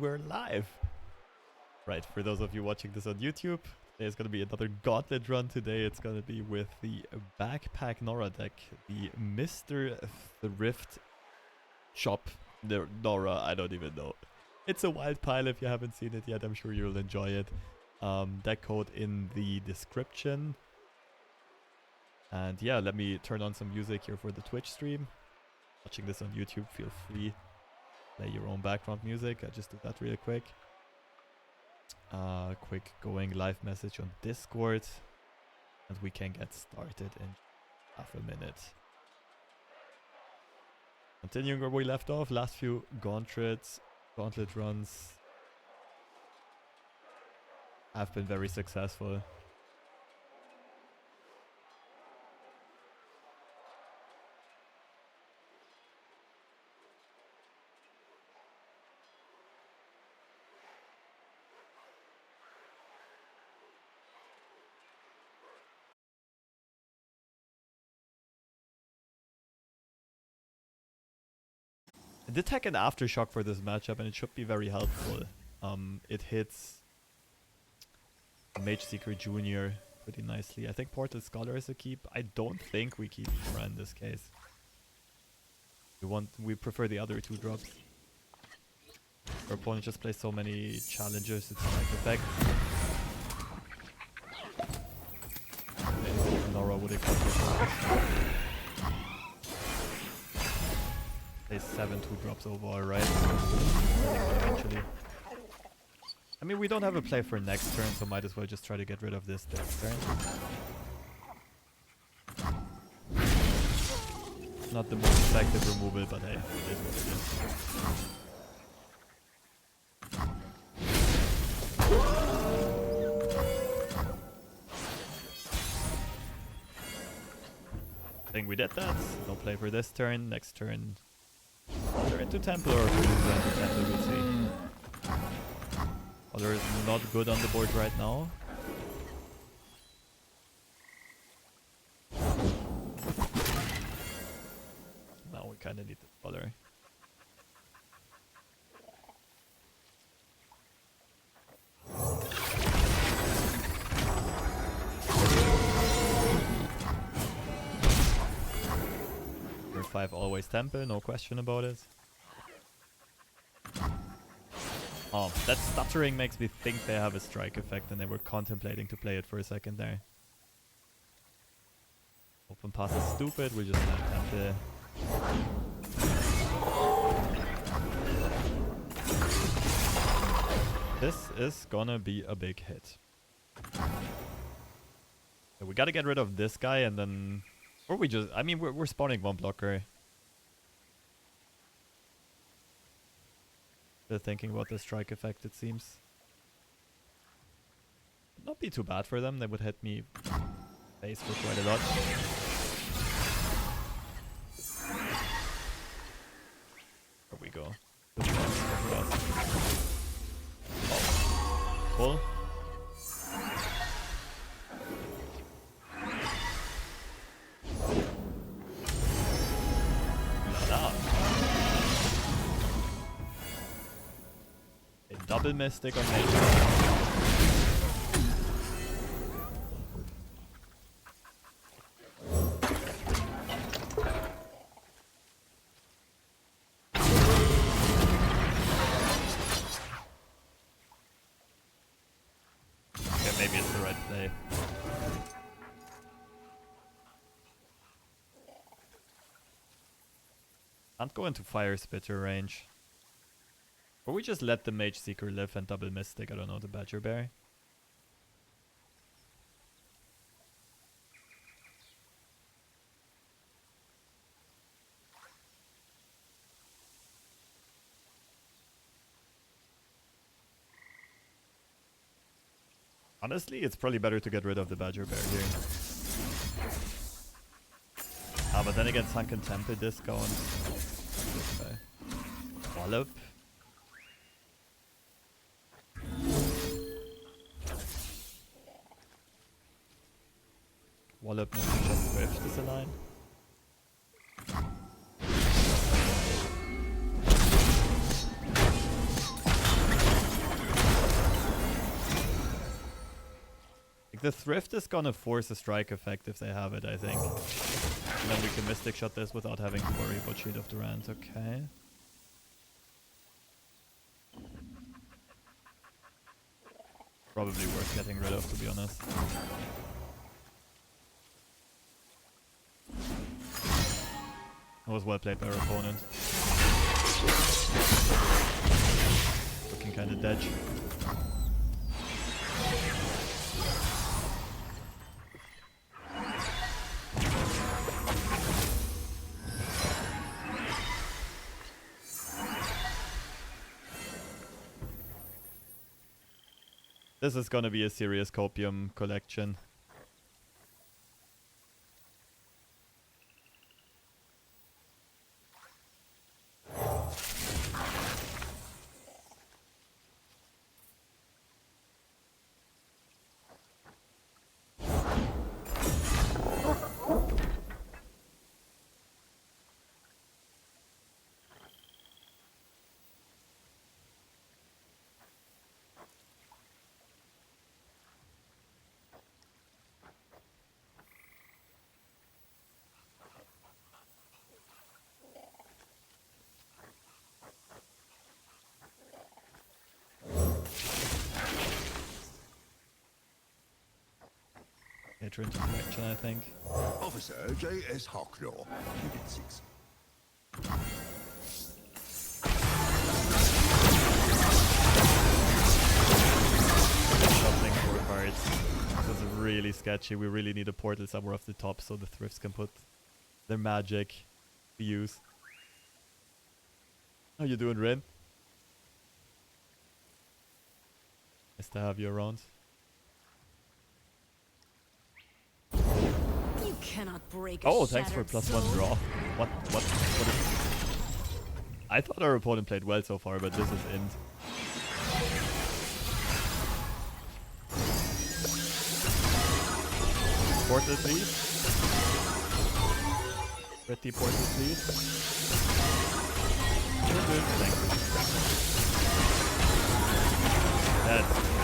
we're live. Right, for those of you watching this on YouTube, there's going to be another Gauntlet run today. It's going to be with the Backpack Norra deck, the Mr. THRIFT shop. The Norra, I don't even know. It's a wild pile if you haven't seen it yet. I'm sure you'll enjoy it. Deck code in the description. And yeah, let me turn on some music here for the Twitch stream. Watching this on YouTube, feel free. Play your own background music. I just did that really quick. Quick going live message on Discord. And we can get started in half a minute. Continuing where we left off, last few gauntlet runs have been very successful. I did take an aftershock for this matchup and it should be very helpful. It hits Mage Seeker Jr. pretty nicely. I think Portal Scholar is a keep. I don't think we keep Norra in this case. We prefer the other two drops. Our opponent just plays so many challenges, it's like effect. Norra would accomplish. Plays 7 2-drops overall, right? Eventually. I mean, we don't have a play for next turn, so might as well just try to get rid of this turn. Not the most effective removal, but hey, it is what it is. I think we did that. No play for this turn. Next turn, either into Temple or into Temple, we'll see. Other is not good on the board right now. Now we kind of need the Other. Turn 5 always Temple, no question about it. Oh, that stuttering makes me think they have a strike effect and they were contemplating to play it for a second there. Open pass is stupid, we just have to... This is gonna be a big hit. So we gotta get rid of this guy and then... Or we just... I mean, we're spawning one blocker. Still thinking about the strike effect, it seems. Would not be too bad for them, they would hit me face for quite a lot. There we go. Oh. Pull. Double Mystic on Mage. Okay, maybe it's the right play. Can't go into Fire Spitter range. Or we just let the Mage Seeker live and double Mystic, I don't know, the Badger Bear. Honestly, it's probably better to get rid of the Badger Bear here. But then again, Sunken Temple discount. Wallop. Wallop Mr. Just THRIFT is a line. the Thrift is gonna force a strike effect if they have it, I think. And then we can Mystic Shot this without having to worry about Shield of Durant. Okay. Probably worth getting rid of, to be honest. That was well played by our opponent. Looking kinda dead. This is gonna be a serious copium collection. Into direction, I think. Officer J.S. Hawklaw, Unit 6. Shuffling 4 cards. This is really sketchy. We really need a portal somewhere off the top so the Thrifts can put their magic to use. How you doing, Rin? Nice to have you around. Cannot break oh, thanks for +1 draw. What is... I thought our opponent played well so far, but this is end. Portal, please. Pretty portal, please. Thank you. That's...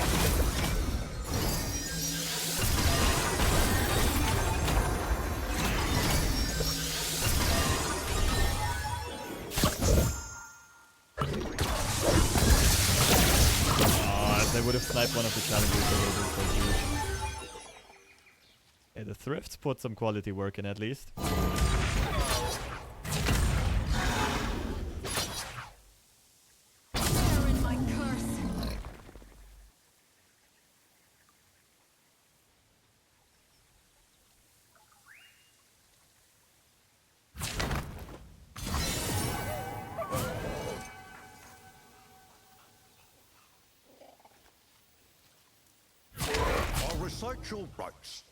I would have sniped one of the challenges, that would have been so huge. Okay, the Thrifts put some quality work in at least. Recite your rights.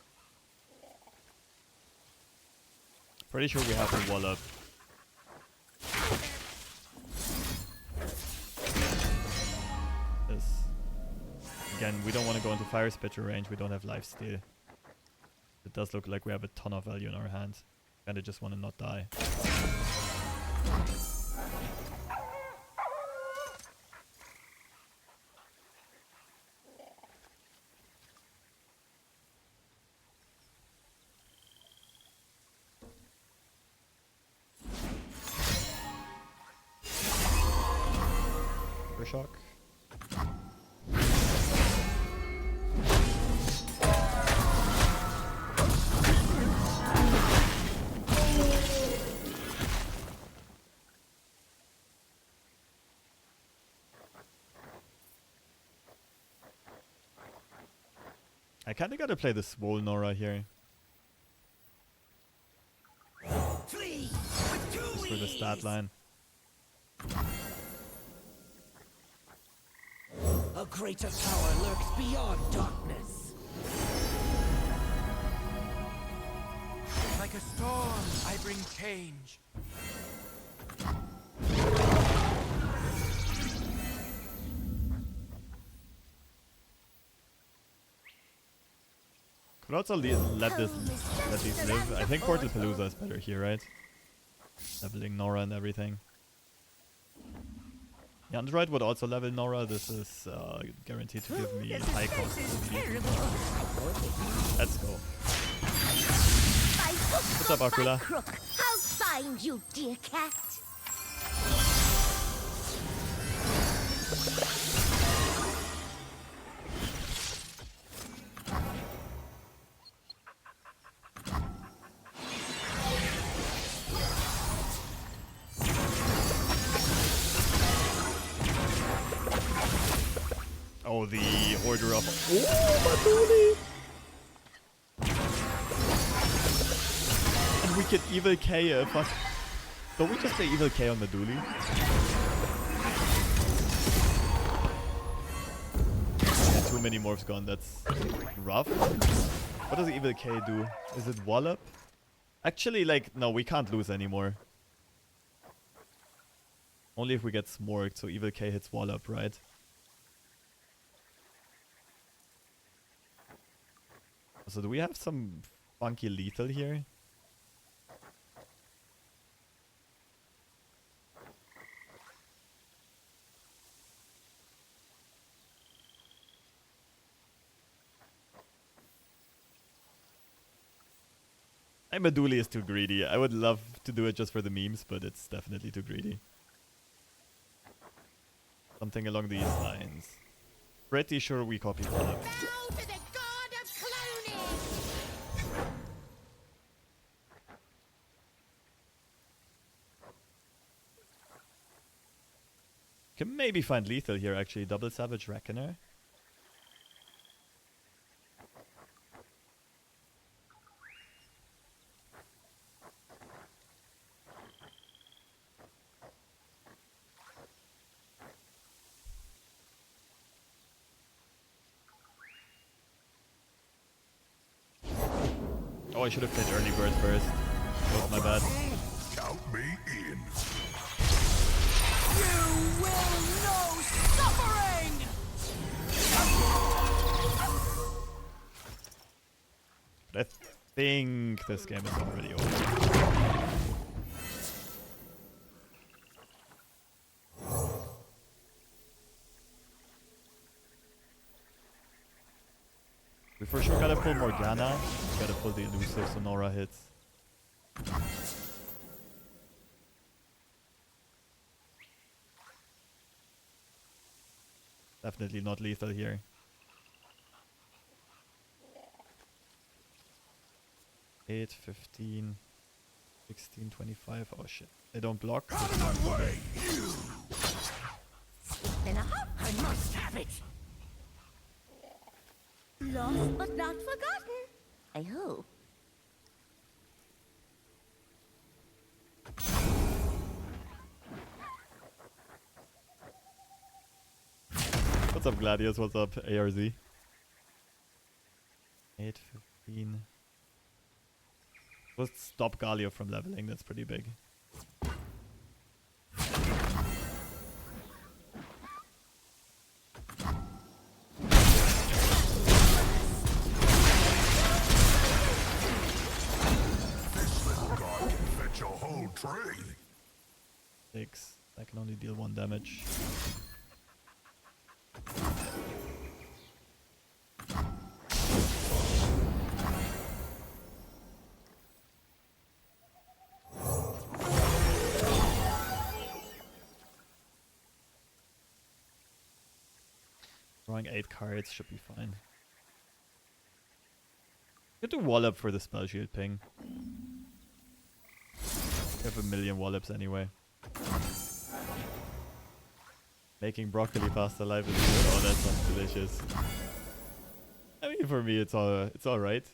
Pretty sure we have to wall up. This. Again, we don't want to go into Fire Spitzer range, we don't have lifesteal. It does look like we have a ton of value in our hands. Kinda just want to not die. Shock. I kinda gotta play the Swole Norra here. Just for the stat line. A greater power lurks beyond darkness. Like a storm, I bring change. Could also let these live. I think Portal Palooza is better here, right? Leveling Norra and everything. The Android would also level Norra. This is guaranteed to give me high cost. Let's go. What's up, Akula? I'll find you, dear cat. Oh, the order of... Oh, Maduli! And we can Evil K if I... Don't we just play Evil K on Maduli? Yeah, too many morphs gone, that's rough. What does Evil K do? Is it Wallop? Actually, like, no, we can't lose anymore. Only if we get smorked, so Evil K hits Wallop, right? So do we have some funky lethal here? Maduli is too greedy. I would love to do it just for the memes, but it's definitely too greedy. Something along these lines. Pretty sure we copied that. Can maybe find lethal here actually. Double Savage Reckoner. Oh, I should have played early bird first. That was my bad. Count me in. You will know suffering! But I think this game is already over. We for sure gotta pull Morgana. We gotta pull the elusive so Norra hits. Definitely not lethal here. Eight, 15, 16, 25. Oh shit. They don't block. Out of my way, you! Then I must have it. Lost but not forgotten. I hope. What's up, Gladius? What's up, ARZ? 8, 15. Let's stop Galio from leveling. That's pretty big. Tree. 6. I can only deal 1 damage. Drawing 8 cards should be fine. Get to wall up for the spell shield ping. We have a million wallops anyway. Making broccoli pasta live is good. Oh, that sounds delicious. I mean, for me, it's all right.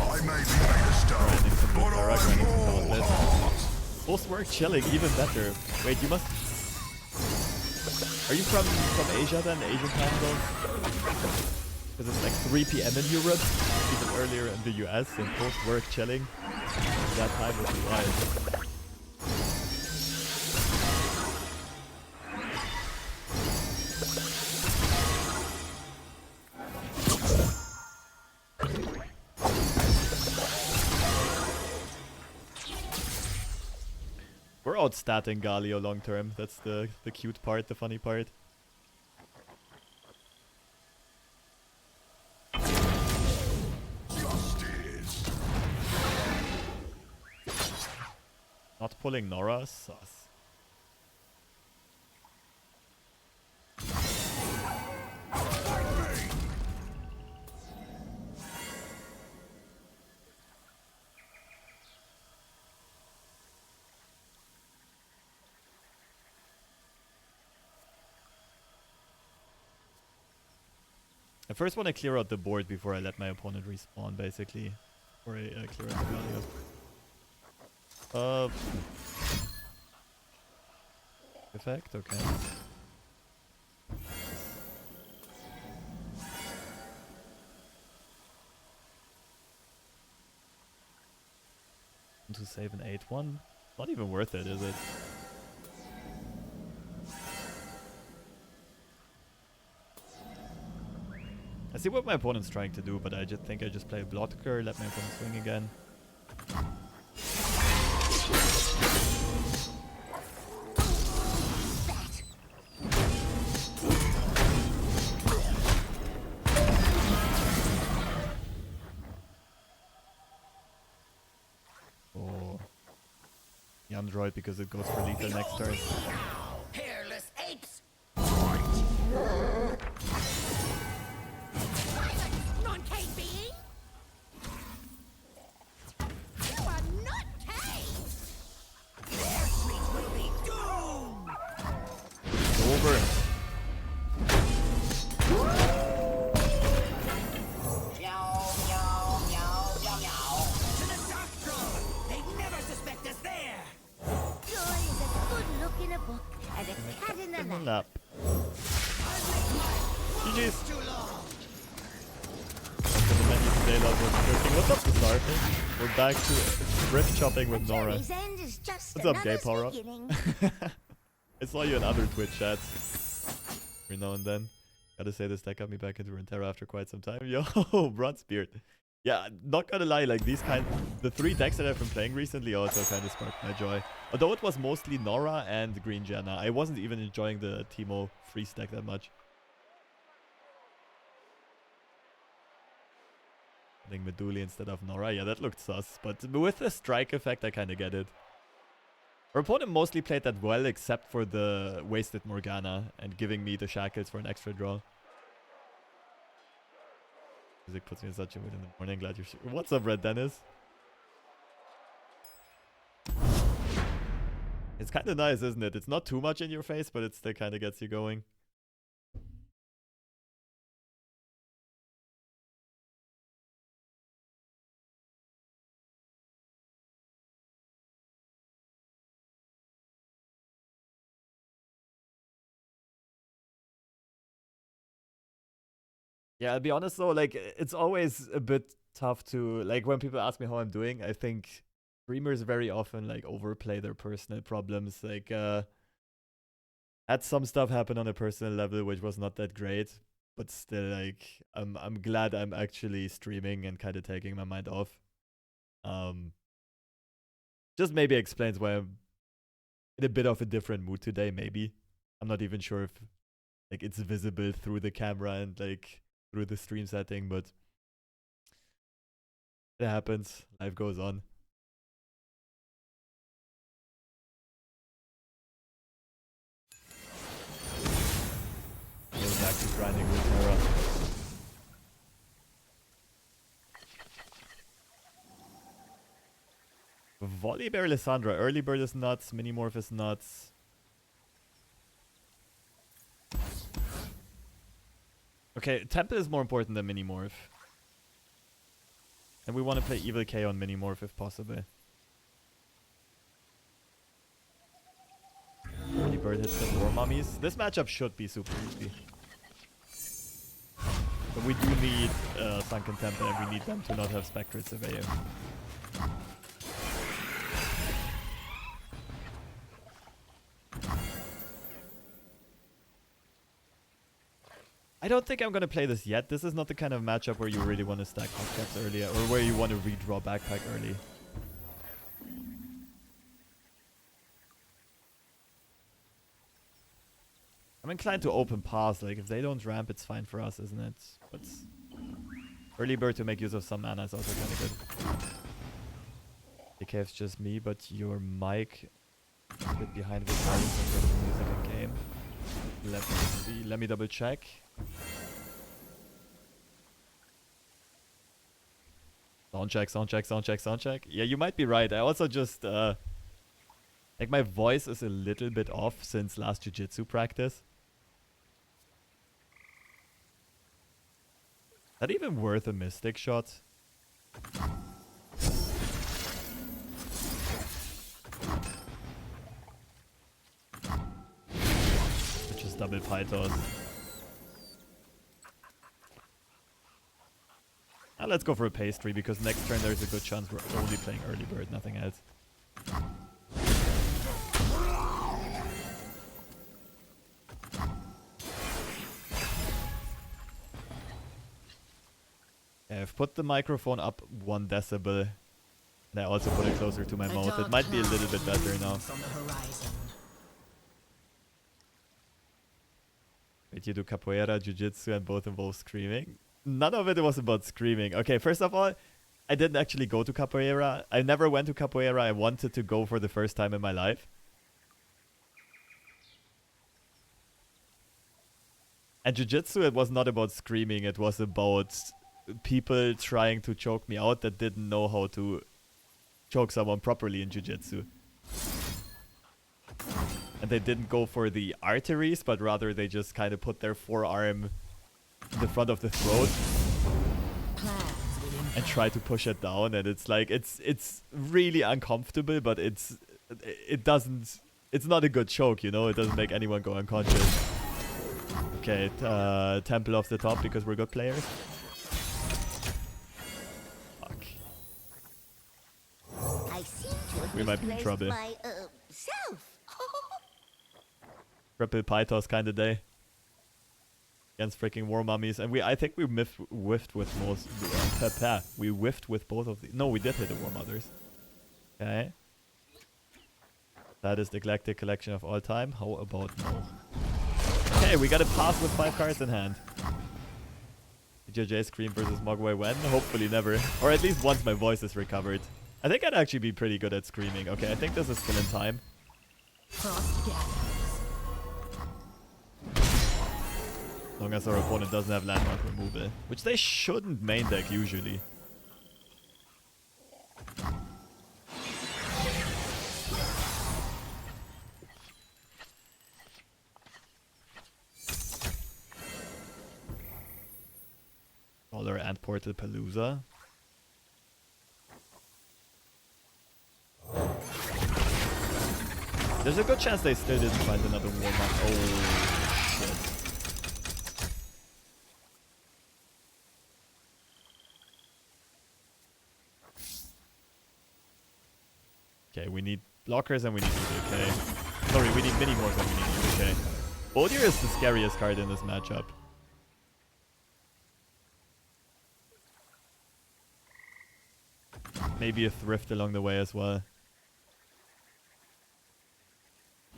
I may be made of stone, but I'm all heart. Post-work chilling, even better. Wait, you must... Are you from Asia then? Asian time zone? Because it's like 3 PM in Europe, even earlier in the US, and post-work chilling. That time would be wild. We're outstatting Galio long term. That's the cute part, the funny part. Justice. Not pulling Norra, sus. I first want to clear out the board before I let my opponent respawn, basically. Or I clear out the Galio. Effect? Okay. To save an 8-1? Not even worth it, is it? I see what my opponent's trying to do, but I just think I just play a blocker, let my opponent swing again. Oh. The Android because it goes for lethal next turn. Hairless apes! Non-cave being? You are not cave! Their fleet will be doomed! Over. To the dark throne! They'd never suspect us there! Joy is a good look in a book and a cat in the lap. Lap. GG's. Too long! What's up, Star? We're back to thrift shopping with Norra. Journey's end is just What's up, Gay another's Power Up? beginning. I saw you in other Twitch chats every now and then. Gotta say, this deck got me back into Runeterra after quite some time. Yo, Bronzebeard. Yeah, not gonna lie, like the 3 decks that I've been playing recently also kind of sparked my joy. Although it was mostly Norra and Green Janna. I wasn't even enjoying the Teemo freeze deck that much. I think Meduli instead of Norra. Yeah, that looked sus. But with the strike effect, I kind of get it. Our opponent mostly played that well, except for the wasted Morgana and giving me the shackles for an extra draw. Music puts me in such a mood in the morning. Glad you're What's up, Red Dennis? It's kind of nice, isn't it? It's not too much in your face, but it still kind of gets you going. Yeah, I'll be honest though, like, it's always a bit tough to, like, when people ask me how I'm doing, I think streamers very often, like, overplay their personal problems. Like, had some stuff happen on a personal level which was not that great, but still, like, I'm glad I'm actually streaming and kind of taking my mind off. Just maybe explains why I'm in a bit of a different mood today, maybe. I'm not even sure if, like, it's visible through the camera and, like, through the stream setting, but it happens. Life goes on. Go back to grinding with Norra. Volibear Lissandra. Early bird is nuts. Minimorph is nuts. Okay, Temple is more important than Minimorph. And we want to play Evil K on Minimorph if possible. Early bird hits the War Mummies. This matchup should be super easy. But we do need Sunken Temple and we need them to not have Spectral Surveyor. I don't think I'm going to play this yet. This is not the kind of matchup where you really want to stack Puffcaps early or where you want to redraw Backpack early. I'm inclined to open pass. Like, if they don't ramp, it's fine for us, isn't it? But early bird to make use of some mana is also kind of good. Okay, it's just me, but your mic a bit behind the volume and getting music in game. Let me see. Let me double check. Sound check, sound check, sound check, sound check. Yeah, you might be right. I also just like my voice is a little bit off since last jiu-jitsu practice. That even worth a mystic shot? Which is double pythos. Let's go for a pastry because next turn there's a good chance we're only playing early bird, nothing else. Yeah, I've put the microphone up 1 decibel. And I also put it closer to my mouth. It might be a little bit better now. Wait, you do capoeira, jiu-jitsu, and both involve screaming? None of it was about screaming. Okay, first of all, I didn't actually go to capoeira. I never went to capoeira. I wanted to go for the first time in my life. And jiu-jitsu, it was not about screaming. It was about people trying to choke me out that didn't know how to choke someone properly in jiu-jitsu. And they didn't go for the arteries, but rather they just kind of put their forearm in the front of the throat and try to push it down. And it's like, it's really uncomfortable, but it's not a good choke, you know? It doesn't make anyone go unconscious. Okay, temple off the top because we're good players. Fuck. I seem to have We might be in misplaced trouble. my, self. Triple Pythos kind of day. Against freaking war mummies. And I think we whiffed with most... we whiffed with both of these. No, we did hit the war mothers. Okay. That is the Galactic Collection of all time. How about no? Okay, we got a pass with 5 cards in hand. JJ Scream versus Mogwai when? Hopefully never. Or at least once my voice is recovered. I think I'd actually be pretty good at screaming. Okay, I think this is still in time. As long as our opponent doesn't have landmark removal. Which they shouldn't main deck usually. Dollar and Portal Palooza. There's a good chance they still didn't find another warm-up. Oh, shit. Okay, we need blockers and we need EDK. Sorry, we need mini-morphs and we need EDK. Bodier is the scariest card in this matchup. Maybe a Thrift along the way as well.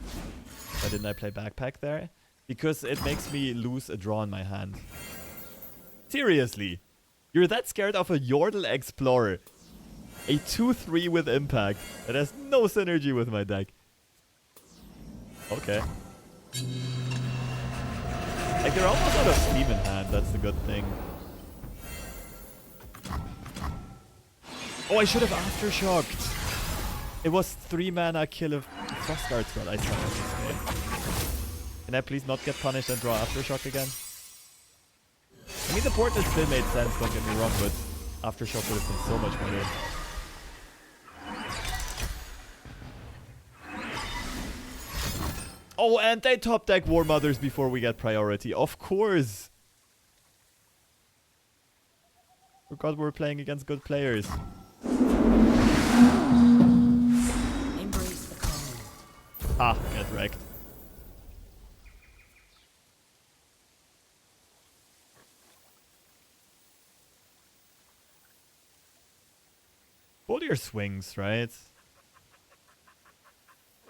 Why didn't I play Backpack there? Because it makes me lose a draw in my hand. Seriously? You're that scared of a Yordle Explorer? A 2-3 with impact that has no synergy with my deck. Okay. Like, they're almost out of steam in hand, that's the good thing. Oh, I should have Aftershocked. It was 3 mana kill of Frostguard Scroll. I suck at this game. Can I please not get punished and draw Aftershock again? I mean, the portal still made sense, don't get me wrong, but Aftershock would have been so much better. Oh, and they top deck War Mothers before we get priority. Of course! Forgot we're playing against good players. Embrace the cold. Ah, get wrecked. Both your swings, right?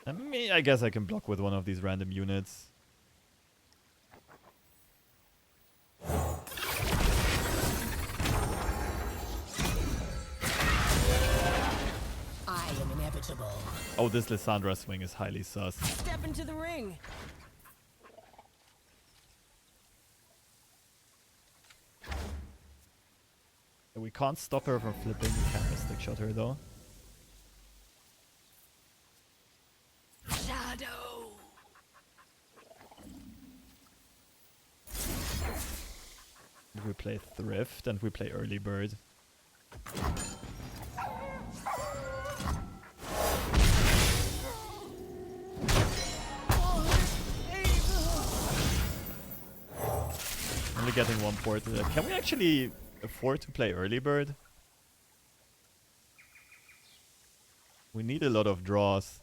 I mean, I guess I can block with one of these random units. invincible. Oh, this Lissandra swing is highly sus. Step into the ring. We can't stop her from flipping. We can Mystic Shot her though. Shadow. We play Thrift and we play Early Bird. Only getting one port. Can we actually afford to play Early Bird? We need a lot of draws.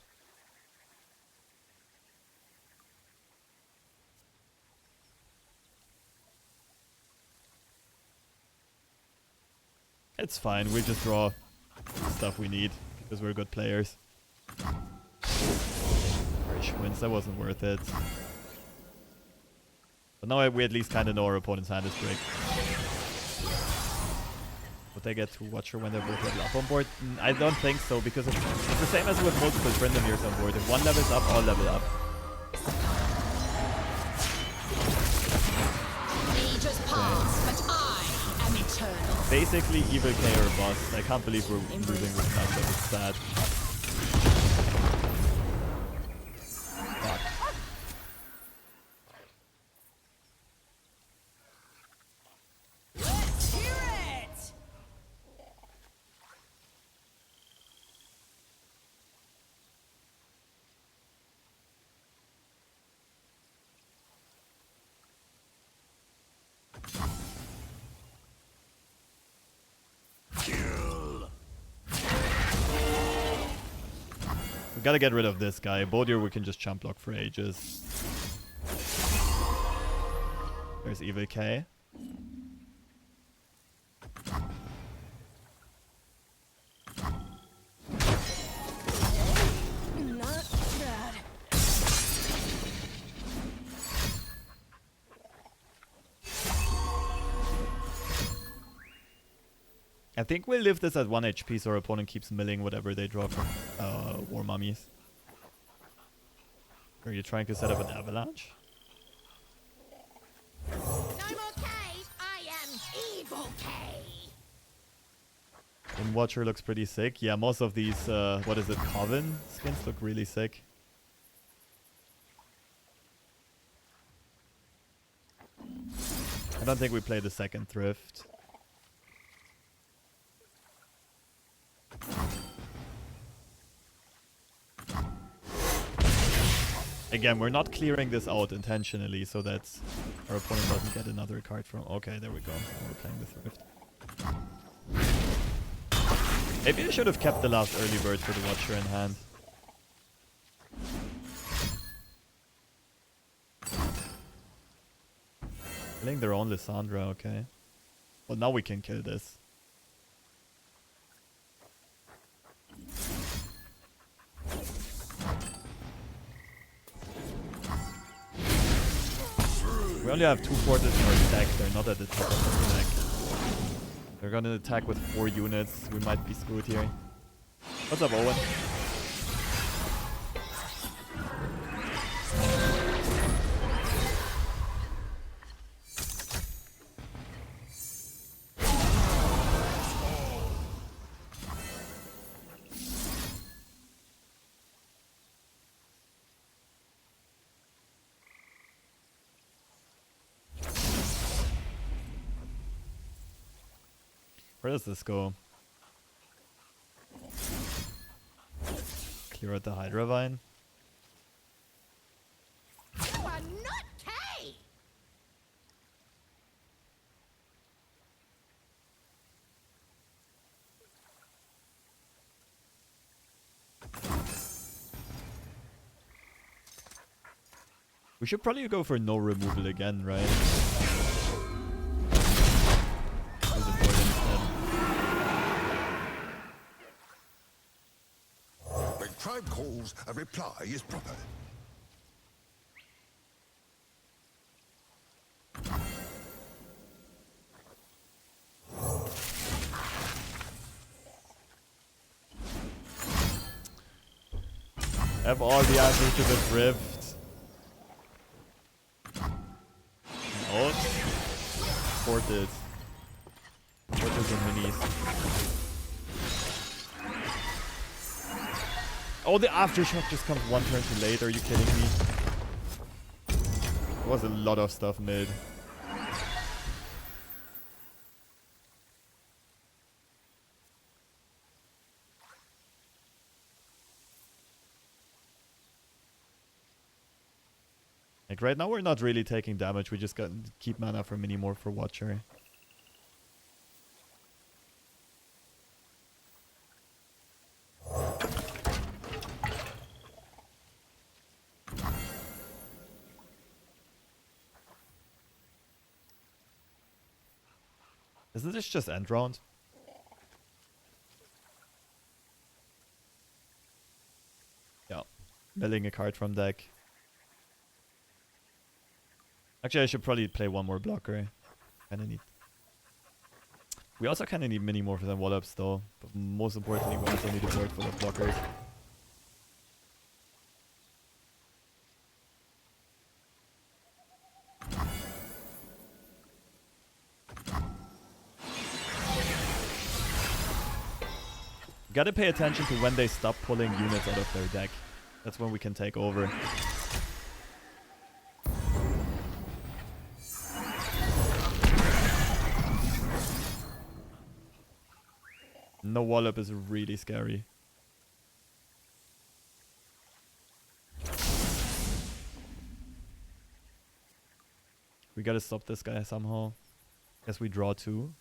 It's fine, we just draw stuff we need because we're good players. Fresh wins, that wasn't worth it. But now we at least kind of know our opponent's hand is break. Would they get to watch her when they're both level up on board? I don't think so, because it's the same as with multiple Tryndamirs on board. If one levels up, all level up. Ages pass, but I am eternal. Basically, Evil K or bust. I can't believe we're losing with that, but it's sad. Fuck. Let's hear it. We gotta get rid of this guy. Bodier we can just jump block for ages. There's Evil K. Not bad. I think we'll leave this at 1 HP so our opponent keeps milling whatever they draw from War Mummies. Are you trying to set up an avalanche? No more K's. I am evil K. Watcher looks pretty sick. Yeah, most of these, what is it, Coven skins look really sick. I don't think we play the second Thrift. Again, we're not clearing this out intentionally so that our opponent doesn't get another card from... Okay, there we go. We're playing the Thrift. Maybe I should have kept the last early bird for the Watcher in hand. Killing their own Lissandra, okay. Well, now we can kill this. We only have 2 forces in our deck, they're not at the top of the deck. They're gonna attack with 4 units, we might be screwed here. What's up, Owen? Where does this go? Clear out the Hydra Vine. You are not K. We should probably go for no removal again, right? When tribe calls, a reply is proper. Have all the answers to the thrift. Oh. Ported. Porters and minis. Oh, the aftershock just comes one turn too late. Are you kidding me? There was a lot of stuff mid. Like right now we're not really taking damage, we just got to keep mana for mini more for Watcher. Isn't this just end round? Yeah. Milling a card from deck. Actually, I should probably play one more blocker. Kinda need... We also kinda need mini more for the wall-ups though. But most importantly, we also need a board full of blockers. Gotta pay attention to when they stop pulling units out of their deck. That's when we can take over. No wallop is really scary. We gotta stop this guy somehow. Guess we draw 2.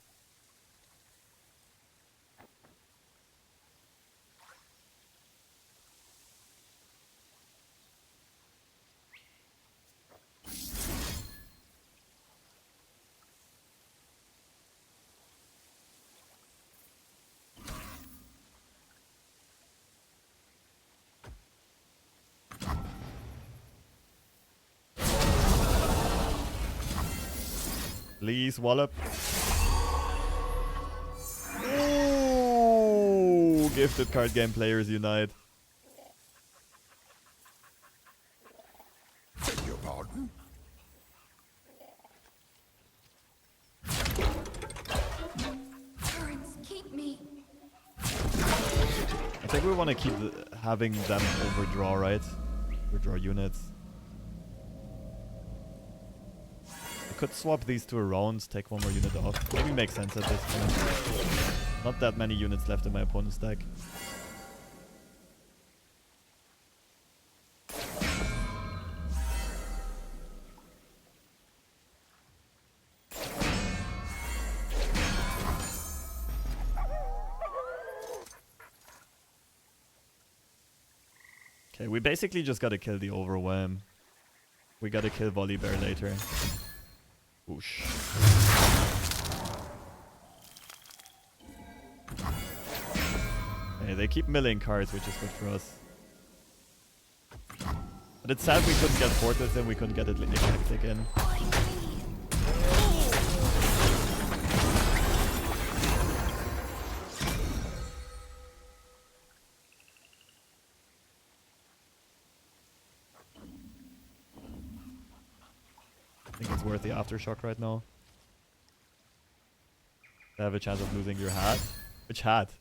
Please, wallop. Ooh, gifted card game players unite. Beg your pardon? Parents, keep me. I think we want to keep having them overdraw, right? Overdraw units. Could swap these two around, take one more unit off. Maybe makes sense at this point. Not that many units left in my opponent's deck. Okay, we basically just gotta kill the overwhelm. We gotta kill Volley Bear later. Whoosh. Okay, they keep milling cards, which is good for us. But it's sad we couldn't get Portals and we couldn't get Eclectic in. I think it's worth the aftershock right now. I have a chance of losing your hat. Which hat?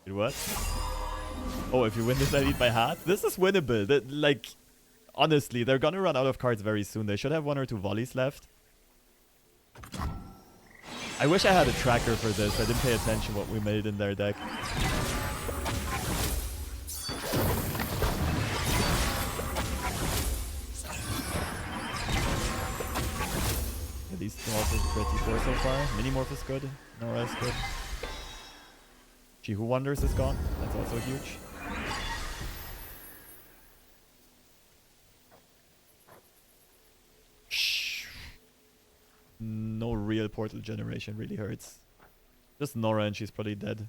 Wait, what? Oh, if you win this, I need my hat? This is winnable. Like, honestly, they're gonna run out of cards very soon. They should have 1 or 2 volleys left. I wish I had a tracker for this. I didn't pay attention what we made in their deck. These draws are pretty poor so far. Minimorph is good. Norra is good. She Who Wonders is gone. That's also huge. Shh. No real portal generation really hurts. Just Norra and she's probably dead.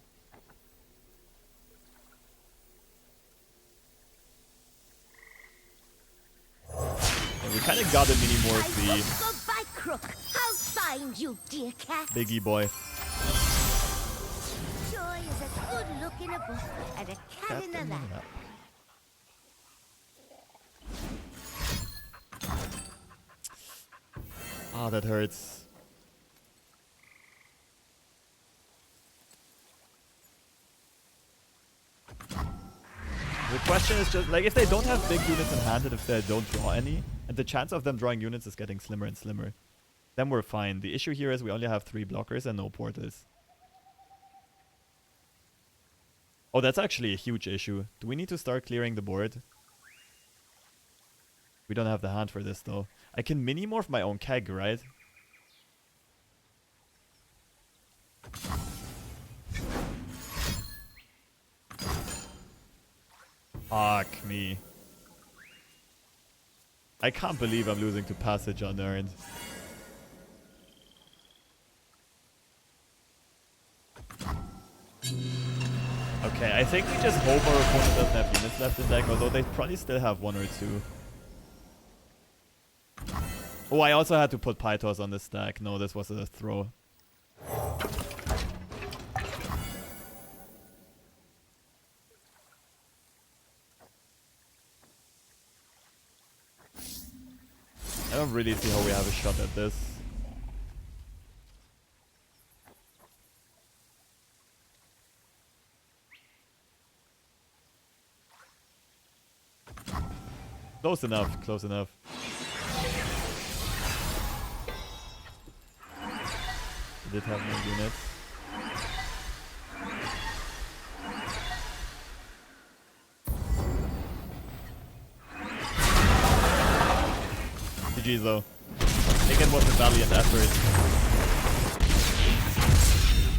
Yeah, we kind of got a Minimorph. I'll find you, dear cat. Biggie boy. Joy is a good look in a book and a cat in a lap. Ah, that hurts. The question is just, like, if they don't have big units in hand and if they don't draw any, and the chance of them drawing units is getting slimmer and slimmer, then we're fine. The issue here is we only have 3 blockers and no portals. Oh, that's actually a huge issue. Do we need to start clearing the board? We don't have the hand for this, though. I can mini-morph my own keg, right? Fuck me. I can't believe I'm losing to Passage unearned. Okay, I think we just hope our opponent doesn't have units left in deck, although they probably still have 1 or 2. Oh, I also had to put Pythos on the stack. No, this was a throw. I don't really see how we have a shot at this. Close enough, close enough. We did have more units. GG's though. Again was a valiant effort.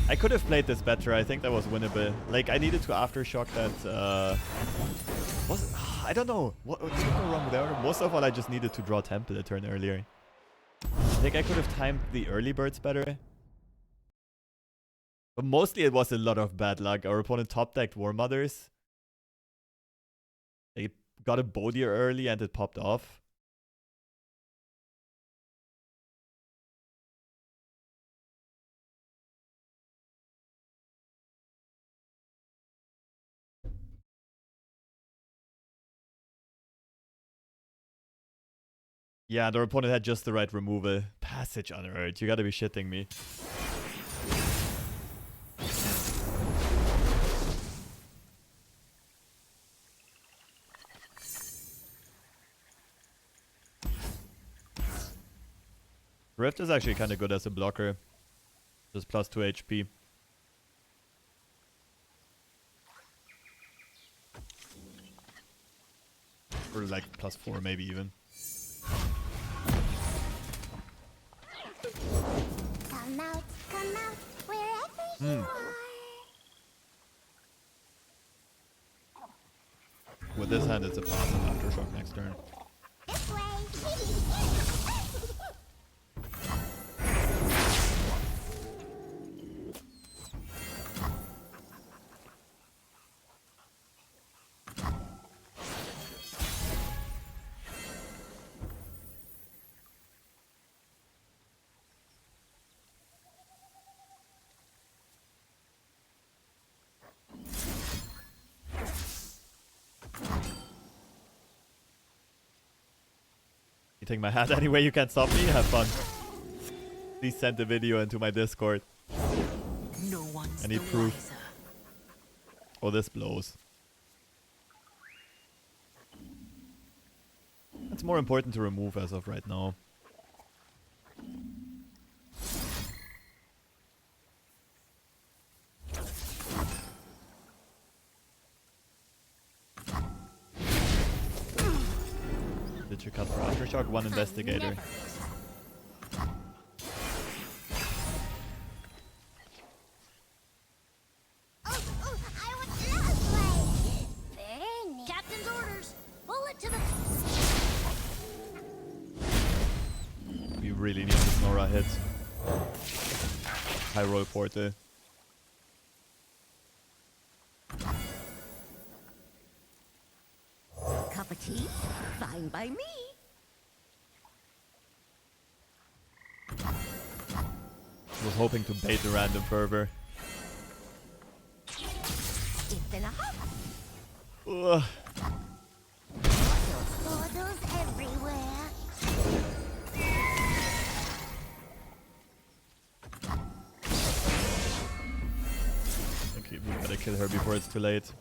I could have played this better. I think that was winnable. Like, I needed to aftershock that. I don't know. What did go wrong there? Most of all, I just needed to draw Temple a turn earlier. I think I could have timed the early birds better. But mostly it was a lot of bad luck. Our opponent top decked War Mothers. They got a Bodier early and it popped off. Yeah, their opponent had just the right removal. Passage unearned. You gotta be shitting me. THRIFT is actually kind of good as a blocker. Just plus 2 HP. Or like plus 4 maybe even. Come out, wherever you are. With this hand, it's a pass on Aftershock next turn. This way. You take my hat anyway, you can't stop me? Have fun. Please send the video into my Discord. No one's I need the proof. wiser. Oh, this blows. It's more important to remove as of right now. Did you cut for Aftershock? One investigator. I want this way. Very neat. Captain's orders. Bullet to the. We really need this Norra hit. High roll portal. Cup of tea? Fine by me. Was hoping to bait the random fervor. Stiffen up. Ugh. Portals everywhere. Kill her before it's too late.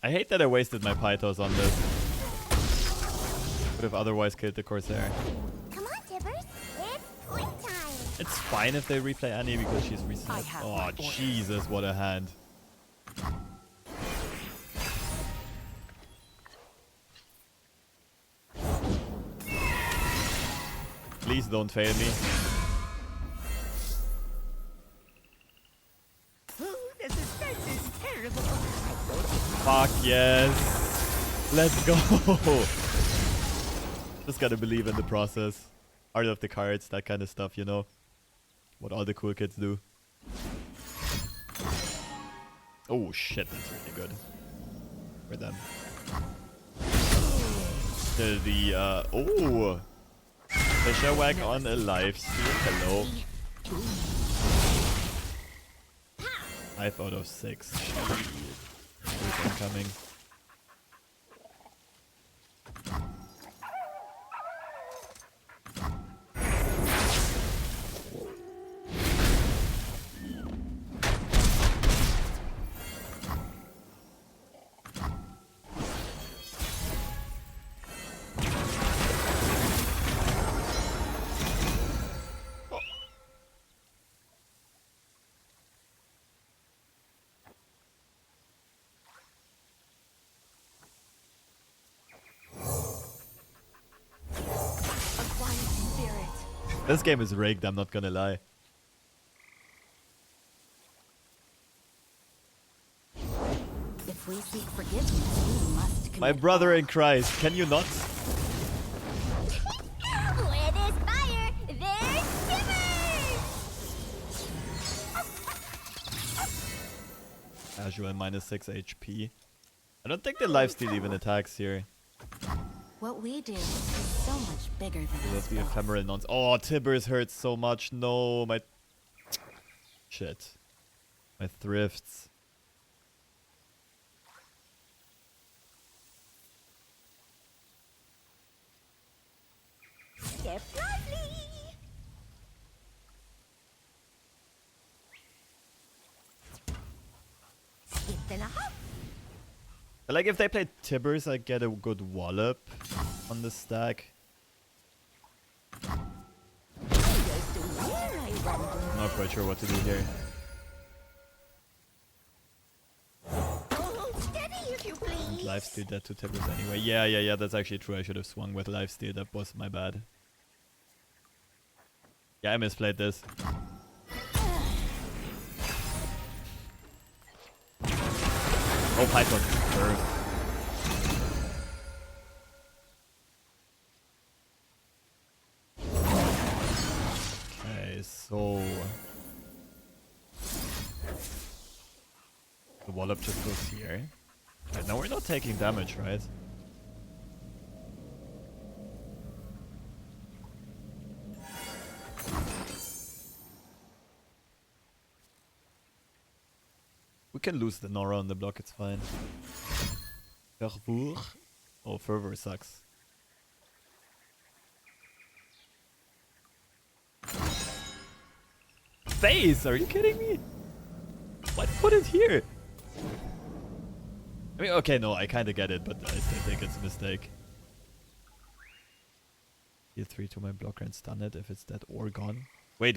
I hate that I wasted my Pythos on this. Would have otherwise killed the Corsair. Come on, Tibbers. It's point time. It's fine if they replay Annie because she's I reset. have Oh, my orders. Jesus, what a hand. Please don't fail me. The suspense is terrible. Fuck yes. Let's go. Just gotta believe in the process. Art of the cards, that kind of stuff, you know. What all the cool kids do. Oh shit, that's really good. For them. Oh! Fisher whack on a live stream. Hello. 5 out of 6. Who's incoming? This game is rigged, I'm not gonna lie. If we seek forgiveness, we must commit. My brother in Christ, can you not? Where there's fire, there's shivers. Casual minus 6 HP. I don't think the lifesteal even attacks here. What we do is so much bigger than That's us the both. ephemeral nonce. Oh, Tibbers hurts so much. No, my... Shit. My thrifts. Step lively. Skip and a hop. Like, if they play Tibbers, I get a good wallop on the stack. I'm not quite sure what to do here. Oh, steady if you please. Lifesteal that to Tibbers anyway. Yeah, that's actually true. I should have swung with lifesteal. That was my bad. Yeah, I misplayed this. Oh, Python. Bird. Okay, so... The wallop just goes here. Right, now we're not taking damage, right? We can lose the Norra on the block, it's fine. Fervor? Oh, Fervor sucks. Face! Are you kidding me? Why put it here? I mean, okay, no, I kinda get it, but I still think it's a mistake. Heal 3 to my blocker and stun it if it's dead or gone. Wait.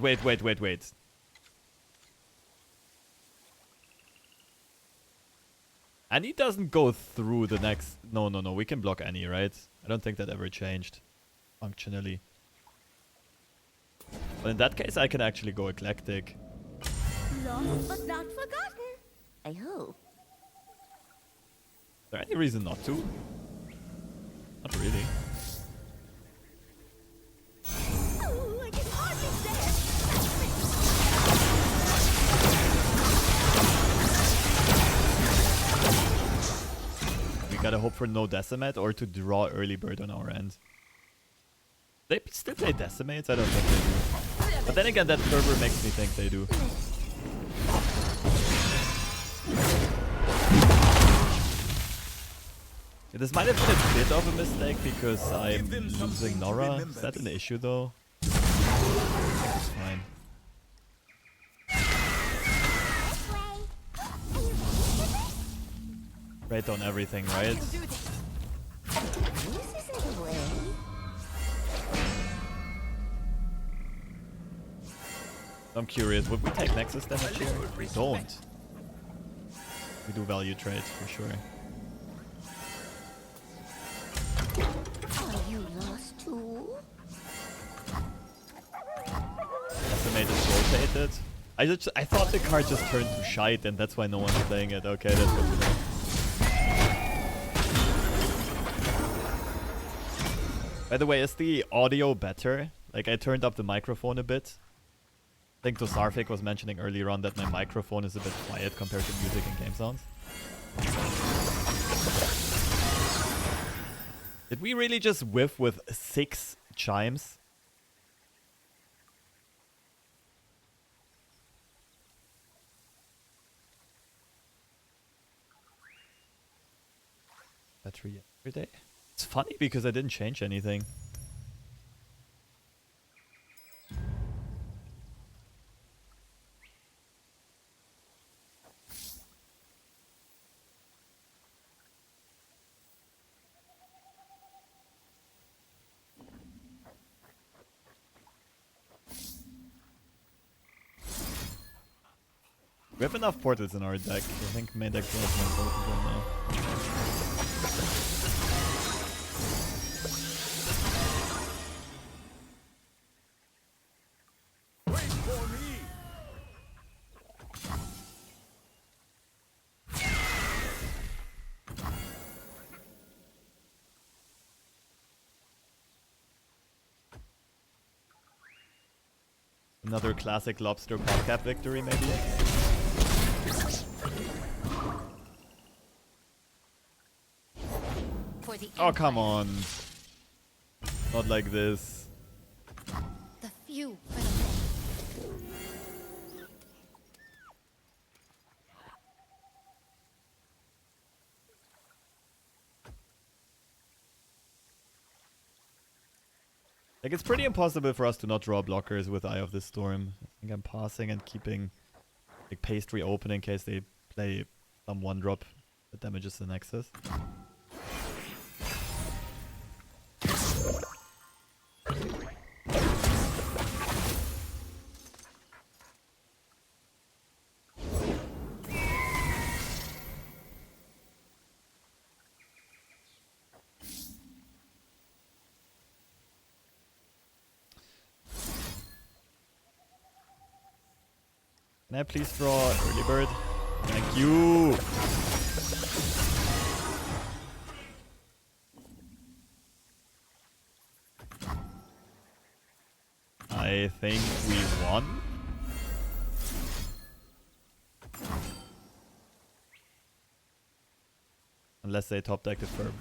Annie doesn't go through the next... No, we can block Annie, right? I don't think that ever changed. Functionally. But in that case, I can actually go Eclectic. Lost but not forgotten. I hope. Is there any reason not to? Not really. Oh, I can hardly stand. We gotta hope for no Decimate or to draw early bird on our end. They still play Decimates? I don't think they do. But then again, that Fervor makes me think they do. This might have been a bit of a mistake because I'm losing Norra. Is that an issue though? I think it's fine. This way. Right on everything, right? This isn't the way. I'm curious, would we take Nexus damage here? We don't. We do value trade for sure. Are you lost too? Estimate is rotated. I thought the card just turned to shite and that's why no one's playing it. Okay, that's good to know. By the way, is the audio better? Like, I turned up the microphone a bit. I think Tosarfik was mentioning earlier on that my microphone is a bit quiet compared to music and game sounds. Did we really just whiff with 6 chimes? Battery every day? It's funny because I didn't change anything. We have enough portals in our deck. I think main deck draws more important right now. Wait for me. Another classic lobster Puffcap victory, maybe? For the Oh, come on. Not like this. The few for the many. Like, it's pretty impossible for us to not draw blockers with Eye of the Storm. I think I'm passing and keeping like pastry open in case they play some 1-drop that damages the Nexus. Can I please draw early bird? Thank you! I think we won. Unless they top deck the Furb.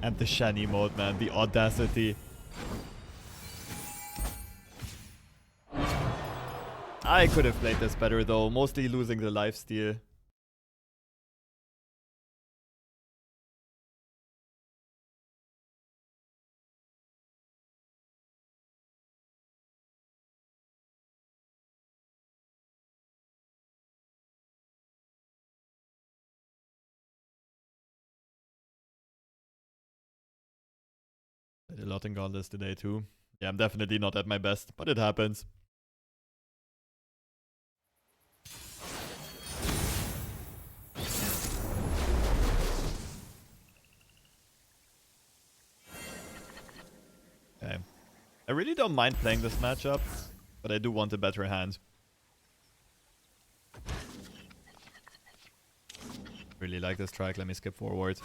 And the Shani mode, man, the audacity. I could have played this better though, mostly losing the lifesteal. Played a lot in Gauntlet today too. Yeah, I'm definitely not at my best, but it happens. Okay. I really don't mind playing this matchup, but I do want a better hand. Really like this track, let me skip forward.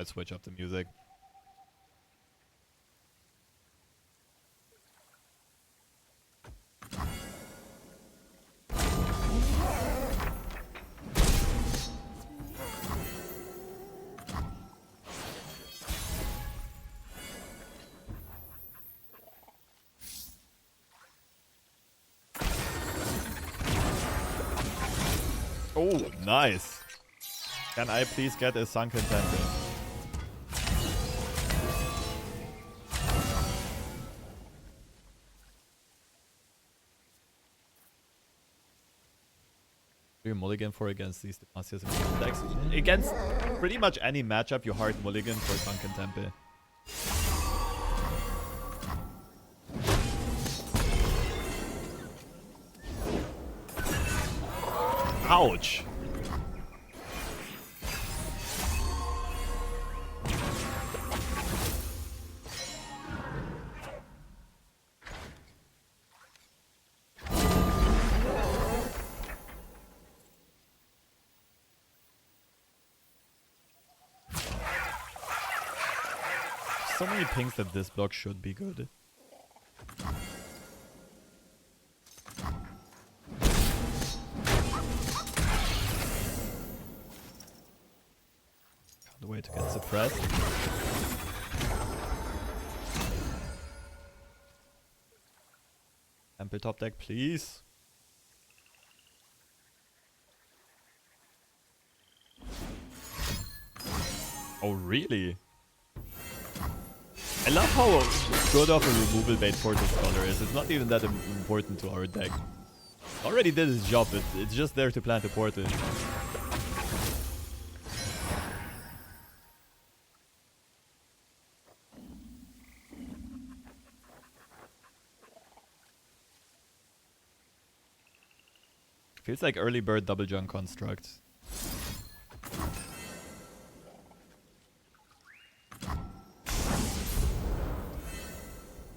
Let's switch up the music. Oh, nice. Can I please get a sunken temple? Do you mulligan for against these Demacias and decks? Against pretty much any matchup, you hard mulligan for sunken temple. Ouch! So many pings that this block should be good. Can't wait to get suppressed. Temple top deck, please. Oh, really? I love how good of a removal bait Portal Scholar is. It's not even that important to our deck. Already did his job, it's just there to plant a portal. Feels like early bird double junk construct.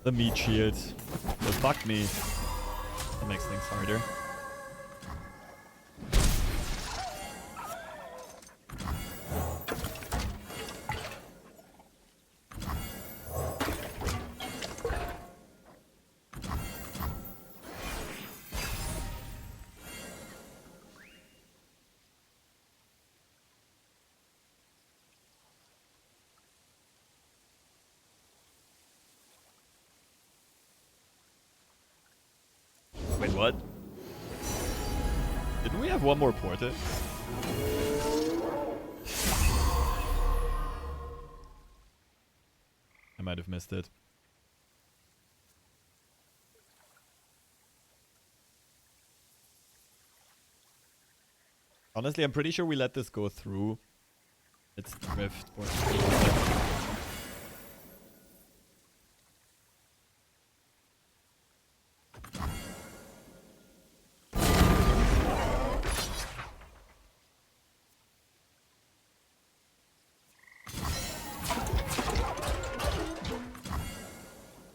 The meat shield. Well, fuck me. That makes things harder. Wait, what? Didn't we have one more portal? I might have missed it. Honestly, I'm pretty sure we let this go through. It's THRIFT.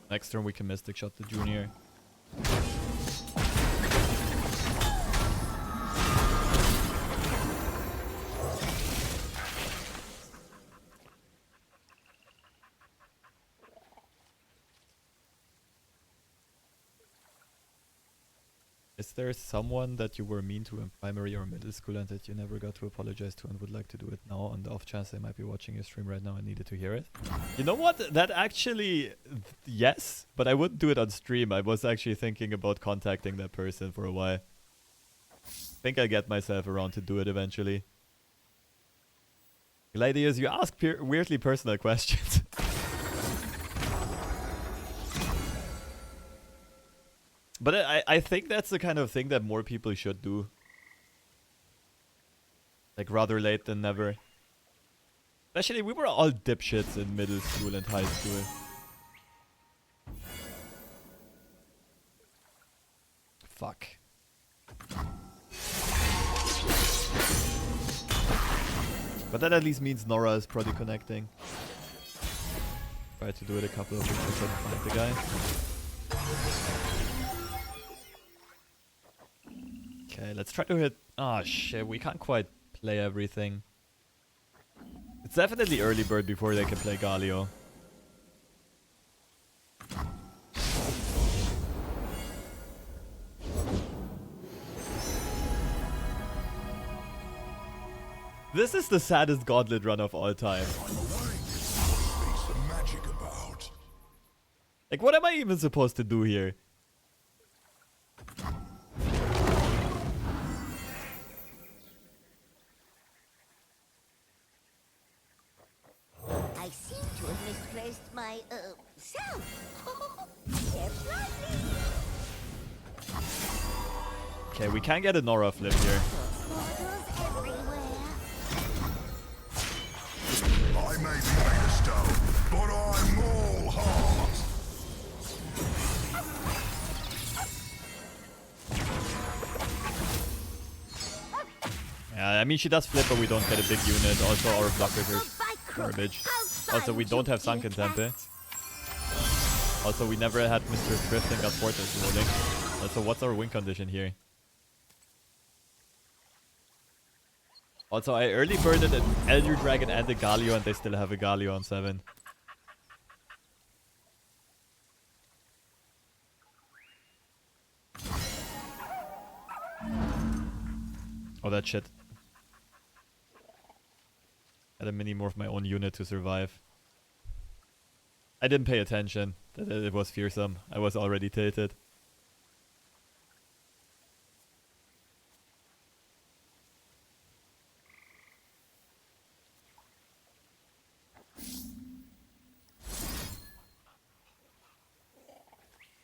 Next turn we can Mystic Shot the Junior. Is there someone that you were mean to in primary or middle school and that you never got to apologize to and would like to do it now on the off chance they might be watching your stream right now and needed to hear it? You know what? That actually, yes, but I wouldn't do it on stream. I was actually thinking about contacting that person for a while. Think I'll get myself around to do it eventually. The idea is you ask weirdly personal questions. But I think that's the kind of thing that more people should do. Like, rather late than never. Especially, we were all dipshits in middle school and high school. Fuck. But that at least means Norra is probably connecting. Tried to do it a couple of weeks, I couldn't find the guy. Okay, let's try to hit... Ah, shit, we can't quite play everything. It's definitely early bird before they can play Galio. This is the saddest Gauntlet run of all time. I'm awake. Must be some magic about. Like, what am I even supposed to do here? I seem to have misplaced my, self. Step lightly. Okay, we can get a Norra flip here. Portals everywhere. I may be made of stone, but I'm all heart. Yeah, I mean, she does flip, but we don't get a big unit. Also, our blockers are garbage. Also, we don't have Sunken Temple. Also, we never had Mr. Thrift and got Portals loading. Also, what's our win condition here? Also, I early birded an Elder Dragon and a Galio, and they still have a Galio on 7. Oh, that shit. Had a mini morph my own unit to survive. I didn't pay attention. It was fearsome. I was already tilted.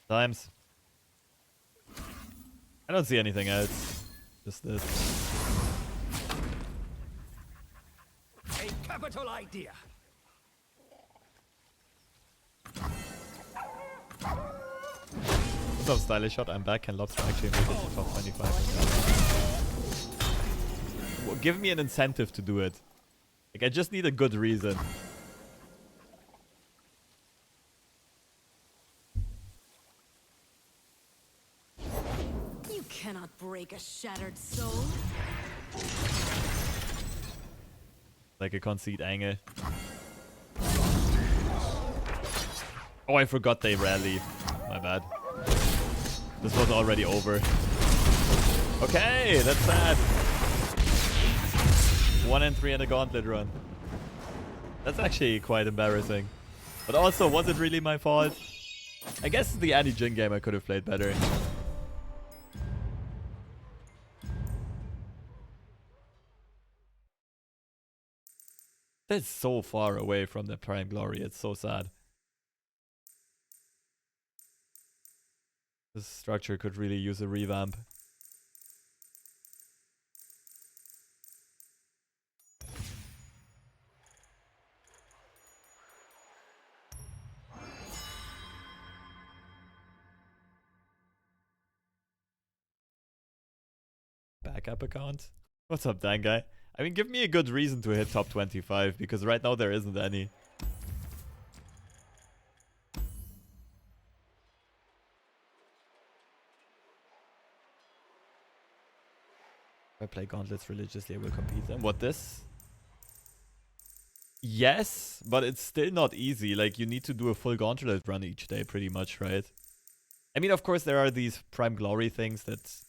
Times. I don't see anything else. Just this. A capital idea. What's up, stylish shot? I'm back. Can lobster actually make it to top 25? Well, give me an incentive to do it. Like, I just need a good reason. You cannot break a shattered soul. Like a concede angle. Oh, I forgot they rally. My bad. This was already over. Okay, that's sad. 1 and 3 in a Gauntlet run. That's actually quite embarrassing. But also, was it really my fault? I guess the anti-Jin game I could have played better. That's so far away from the prime glory. It's so sad. This structure could really use a revamp. Backup account? What's up, Dan guy? I mean, give me a good reason to hit top 25, because right now there isn't any. If I play Gauntlets religiously, I will compete them. What, this? Yes, but it's still not easy. Like, you need to do a full Gauntlet run each day, pretty much, right? I mean, of course, there are these Prime Glory things that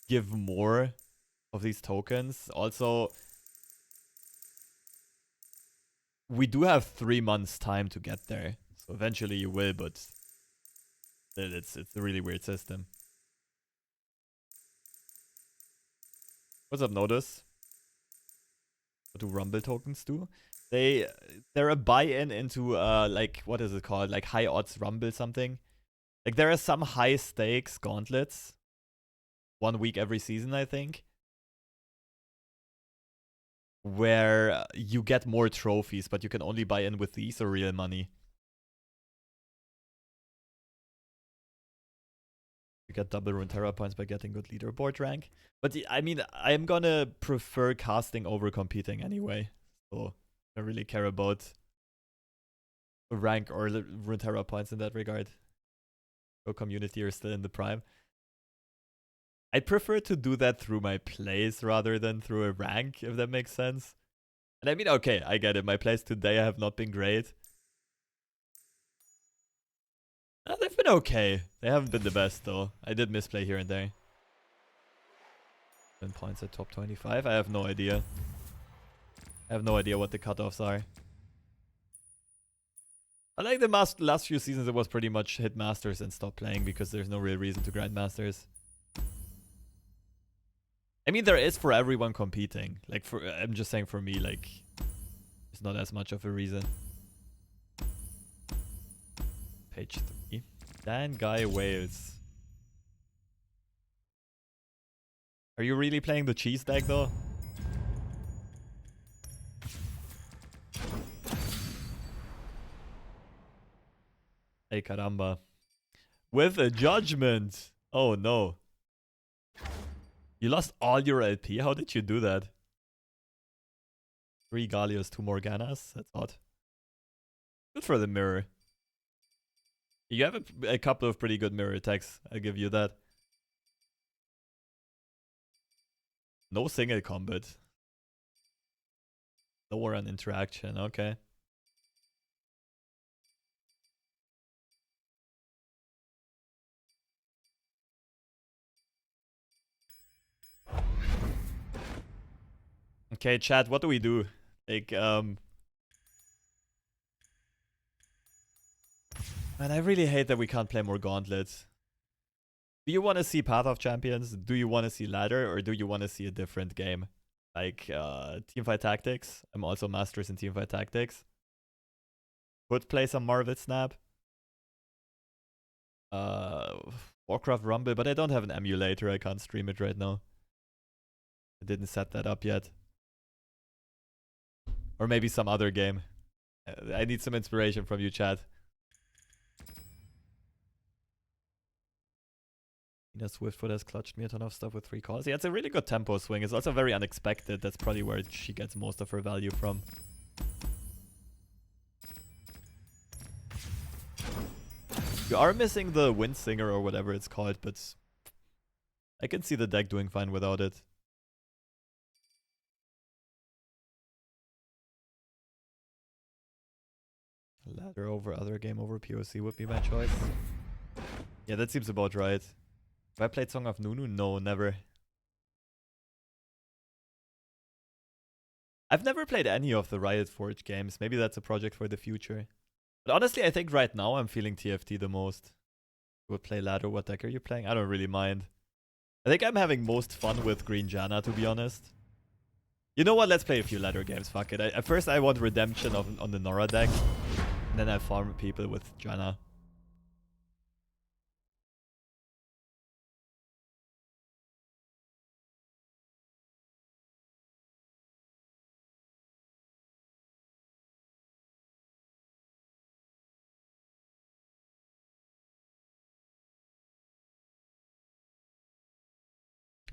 give more of these tokens. Also, we do have 3 months time to get there. So eventually you will, but still, it's a really weird system. What's up, Notice? What do Rumble tokens do? They're a buy-in into like, what is it called? Like high odds Rumble something. Like, there are some high stakes gauntlets 1 week every season, I think, where you get more trophies, but you can only buy in with these or real money. You get double Runeterra points by getting good leaderboard rank. But I mean, I'm gonna prefer casting over competing anyway. So I don't really care about rank or Runeterra points in that regard. So community are still in the prime. I'd prefer to do that through my plays rather than through a rank, if that makes sense. And I mean, okay, I get it. My plays today have not been great. They've been okay. They haven't been the best, though. I did misplay here and there. 10 points at top 25. I have no idea. I have no idea what the cutoffs are. I like the last few seasons, it was pretty much hit Masters and stop playing because there's no real reason to grind Masters. I mean, there is for everyone competing. Like, I'm just saying for me, like, it's not as much of a reason. Page 3. Dan Guy Wales. Are you really playing the cheese deck, though? Hey, caramba. With a judgment. Oh, no. You lost all your LP? How did you do that? 3 Gallios, 2 Morganas? That's odd. Good for the mirror. You have a couple of pretty good mirror attacks. I'll give you that. No single combat. No war on interaction. Okay. Okay, chat, what do we do? Like, man, I really hate that we can't play more Gauntlets. Do you want to see Path of Champions? Do you want to see Ladder? Or do you want to see a different game? Like, Teamfight Tactics. I'm also Masters in Teamfight Tactics. Could play some Marvel Snap. Warcraft Rumble, but I don't have an emulator. I can't stream it right now. I didn't set that up yet. Or maybe some other game. I need some inspiration from you, chat. Swiftfoot has clutched me a ton of stuff with 3 calls. Yeah, it's a really good tempo swing. It's also very unexpected. That's probably where she gets most of her value from. You are missing the Wind Singer or whatever it's called, but I can see the deck doing fine without it. Ladder over other game over POC would be my choice. Yeah, that seems about right. Have I played Song of Nunu? No, never. I've never played any of the Riot Forge games. Maybe that's a project for the future. But honestly, I think right now I'm feeling TFT the most. You would play Ladder. What deck are you playing? I don't really mind. I think I'm having most fun with Green Janna, to be honest. You know what? Let's play a few Ladder games. Fuck it. At first, I want Redemption on the Norra deck. And then I farm people with Janna.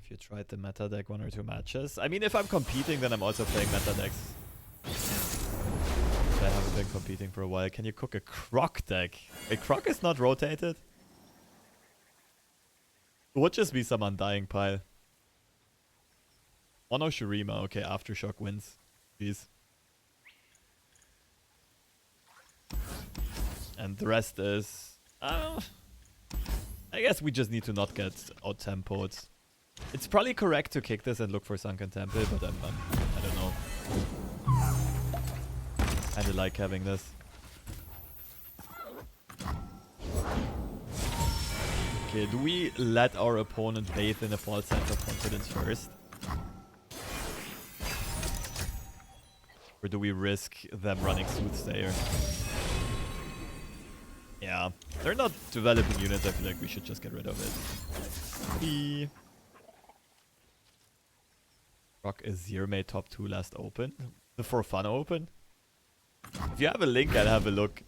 If you tried the meta deck 1 or 2 matches. I mean, if I'm competing, then I'm also playing meta decks. I haven't been competing for a while. Can you cook a Croc deck? Wait, Croc is not rotated? It would just be some Undying Pile. Mono Shurima. Okay, Aftershock wins. Please. And the rest is... I guess we just need to not get out-tempoed. It's probably correct to kick this and look for Sunken Temple, but I don't know. I kinda like having this. Okay, do we let our opponent bathe in a false sense of confidence first? Or do we risk them running Soothsayer? Yeah, they're not developing units. I feel like we should just get rid of it. Rock Azir made top 2 last open. The For Fun open? If you have a link, I'll have a look.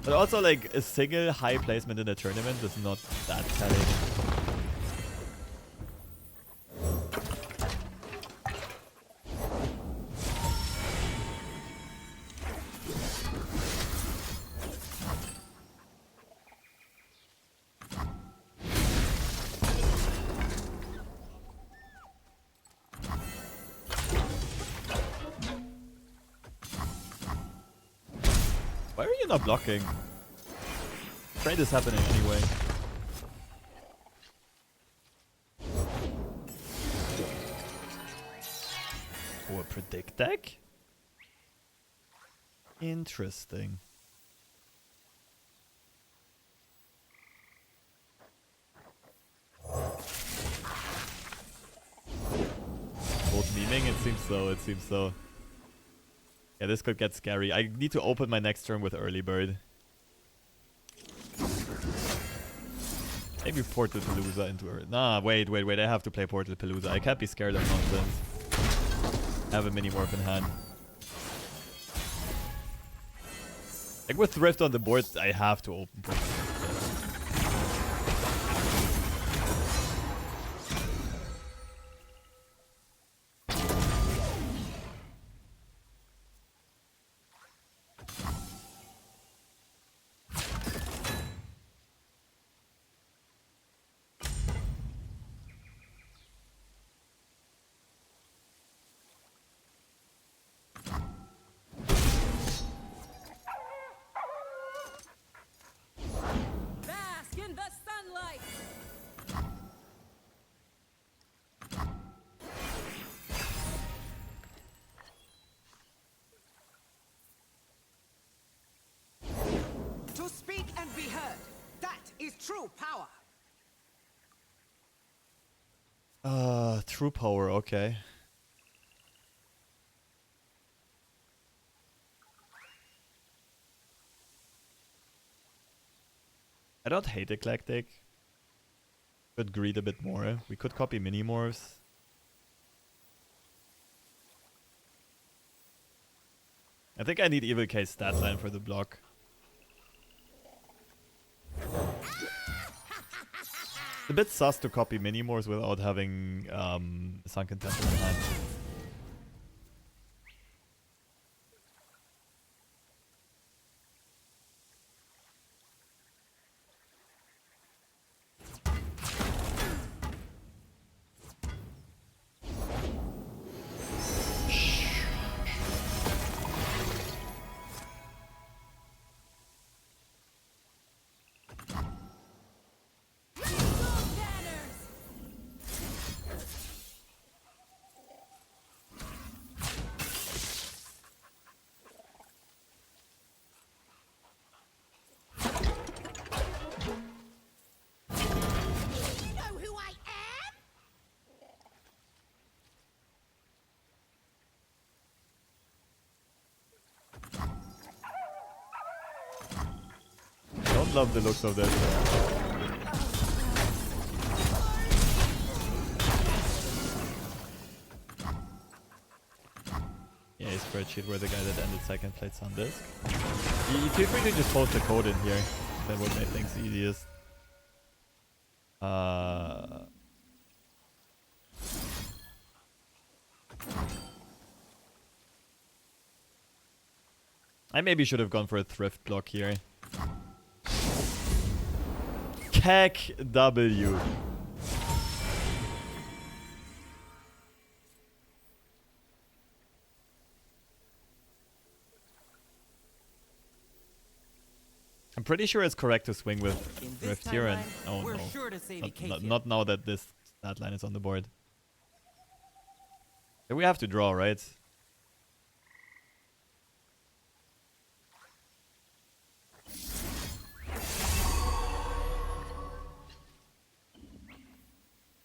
But also, like, a single high placement in a tournament is not that telling. Why are you not blocking? Trade is happening anyway. Oh, a predict deck? Interesting. Both memeing? It seems so, it seems so. Yeah, this could get scary. I need to open my next turn with early bird. Maybe Portal Palooza into her. Nah, wait. I have to play Portal Palooza. I can't be scared of nonsense. I have a mini morph in hand. Like with Thrift on the board, I have to open Portal. Bask in the sunlight. To speak and be heard. That is true power. True power, okay. I don't hate Eclectic. Could greed a bit more. We could copy mini morphs. I think I need Evil K's stat line for the block. It's a bit sus to copy mini morphs without having Sunken Temple in hand. Don't love the looks of this. Yeah, a spreadsheet where the guy that ended second played Sundisk. You feel free to just post the code in here. That would make things easiest. I maybe should have gone for a thrift block here. Kek W. I'm pretty sure it's correct to swing with Thrift here and... Oh we're no. sure to save Not now that this stat line is on the board. We have to draw, right?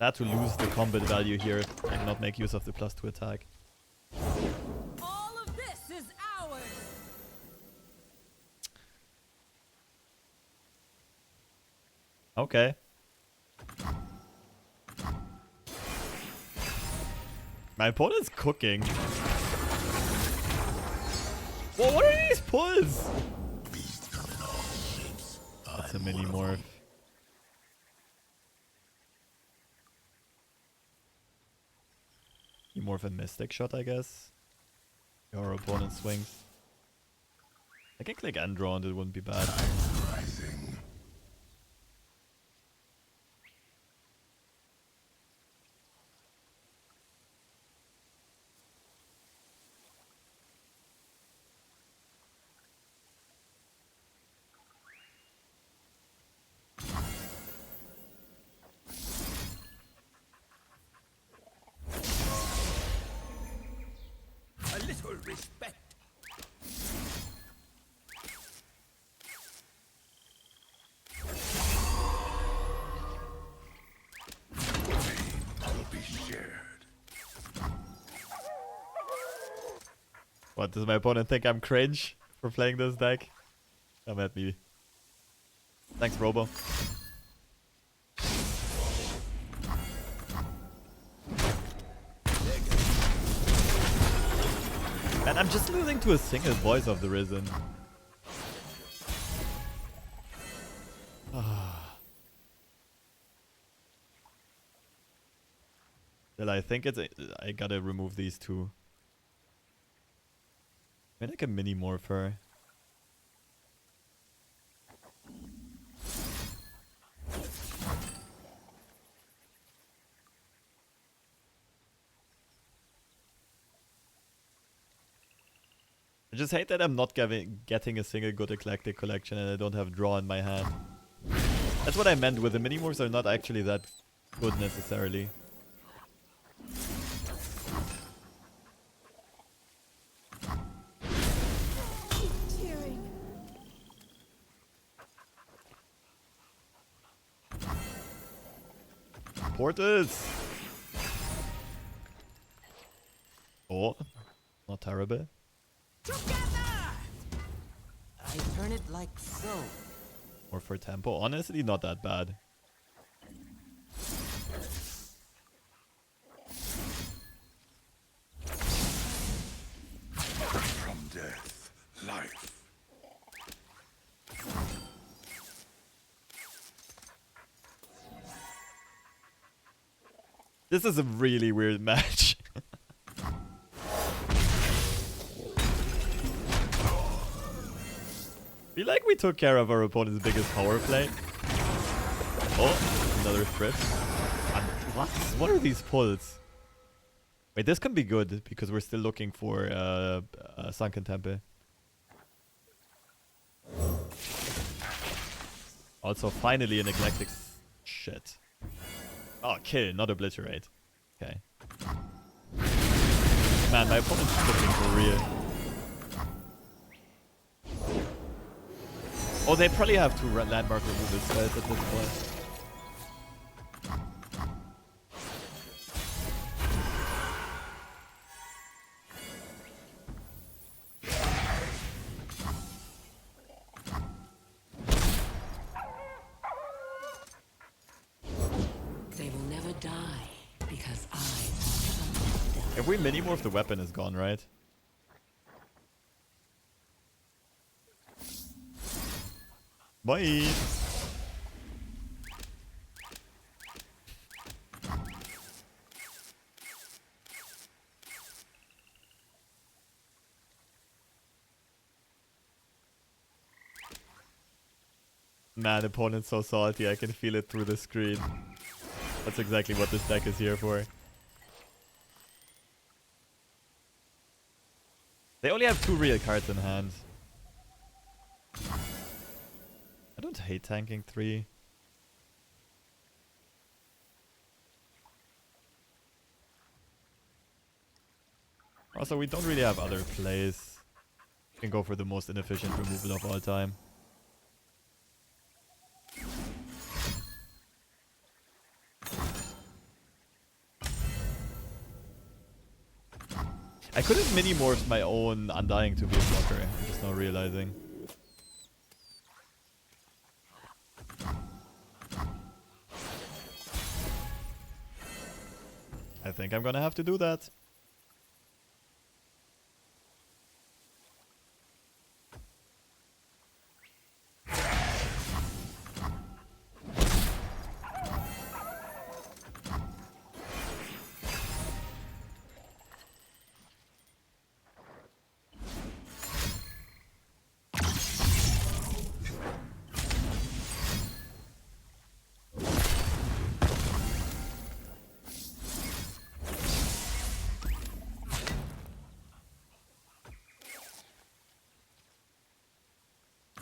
Had to lose the combat value here and not make use of the +2 attack. All of this is ours. Okay. My opponent's cooking. Whoa, what are these pulls? That's a mini morph. You morph a Mystic Shot, I guess. Your opponent swings. I can click end draw and it wouldn't be bad. full respect. Will be shared. What, does my opponent think I'm cringe for playing this deck? Come at me. Thanks, Robo. Man, I'm just losing to a single voice of the Risen. Still, I think it's... I gotta remove these two. Maybe I can mini-morph her. I just hate that I'm not getting a single good eclectic collection and I don't have draw in my hand. That's what I meant with the mini-morphs are not actually that good necessarily. Portals! Oh, not terrible. Together! I turn it like so. Or for tempo, honestly not that bad. From death, life. This is a really weird match. Feel like we took care of our opponent's biggest power play. Oh, another THRIFT. What? What are these pulls? Wait, this can be good because we're still looking for Sunken Temple. Also, finally an eclectic shit. Oh, kill, not obliterate. Okay. Man, my opponent's looking for real. Oh, they probably have two landmark removal spells at this point. They will never die because I. If we mini-morph, the weapon is gone, right? Bye! Man, opponent's so salty, I can feel it through the screen. That's exactly what this deck is here for. They only have 2 real cards in hand. I don't hate tanking 3. Also, we don't really have other plays. We can go for the most inefficient removal of all time. I could have mini-morphed my own Undying to be a blocker. I'm just now realizing. I think I'm gonna have to do that.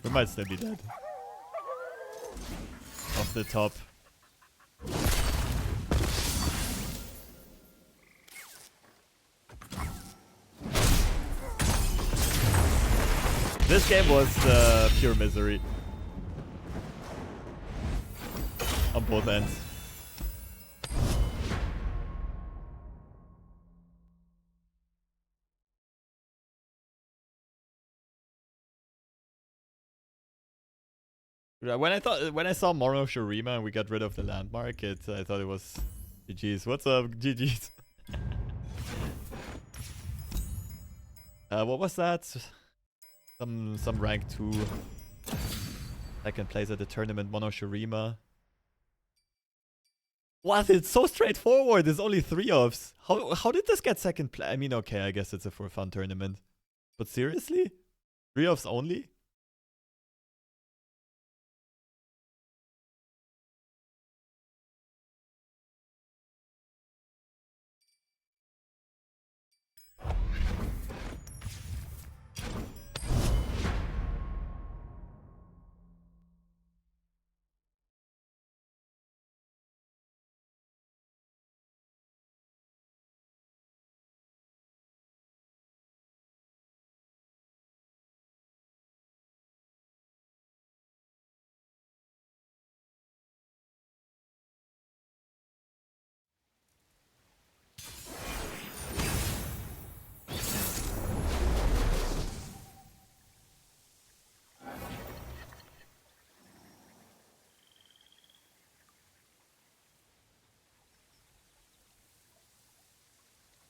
We might still be dead. Off the top. This game was pure misery. On both ends. When I saw Moro Shurima and we got rid of the landmark, I thought it was GG's. What's up, GG's? What was that? Some rank 2 second place at the tournament, Mono Shurima. What? It's so straightforward. There's only 3 offs. How did this get second place? I mean, okay, I guess it's a for fun tournament. But seriously? 3 offs only?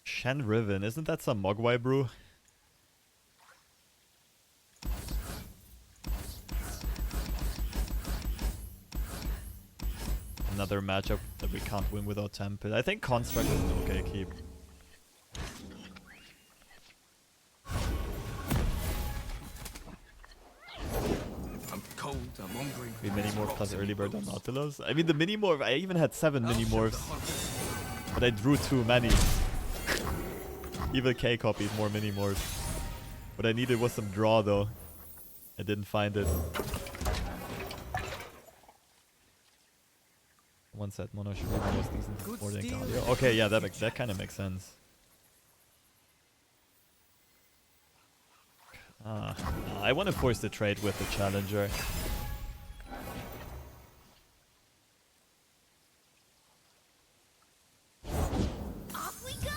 Shen Riven, isn't that some Mogwai brew? Another matchup that we can't win without Temple. I think Construct is an okay keep. I'm cold, I'm hungry. 3 Minimorph plus early bird on Nautilus. I mean the Minimorph, I even had 7 Minimorphs. But I drew too many. Evil K copied more Minimorphs. What I needed was some draw though. I didn't find it. One set Mono Shurima was decent before than Galio. Okay, yeah, that kind of makes sense. I want to force the trade with the challenger. Off we go!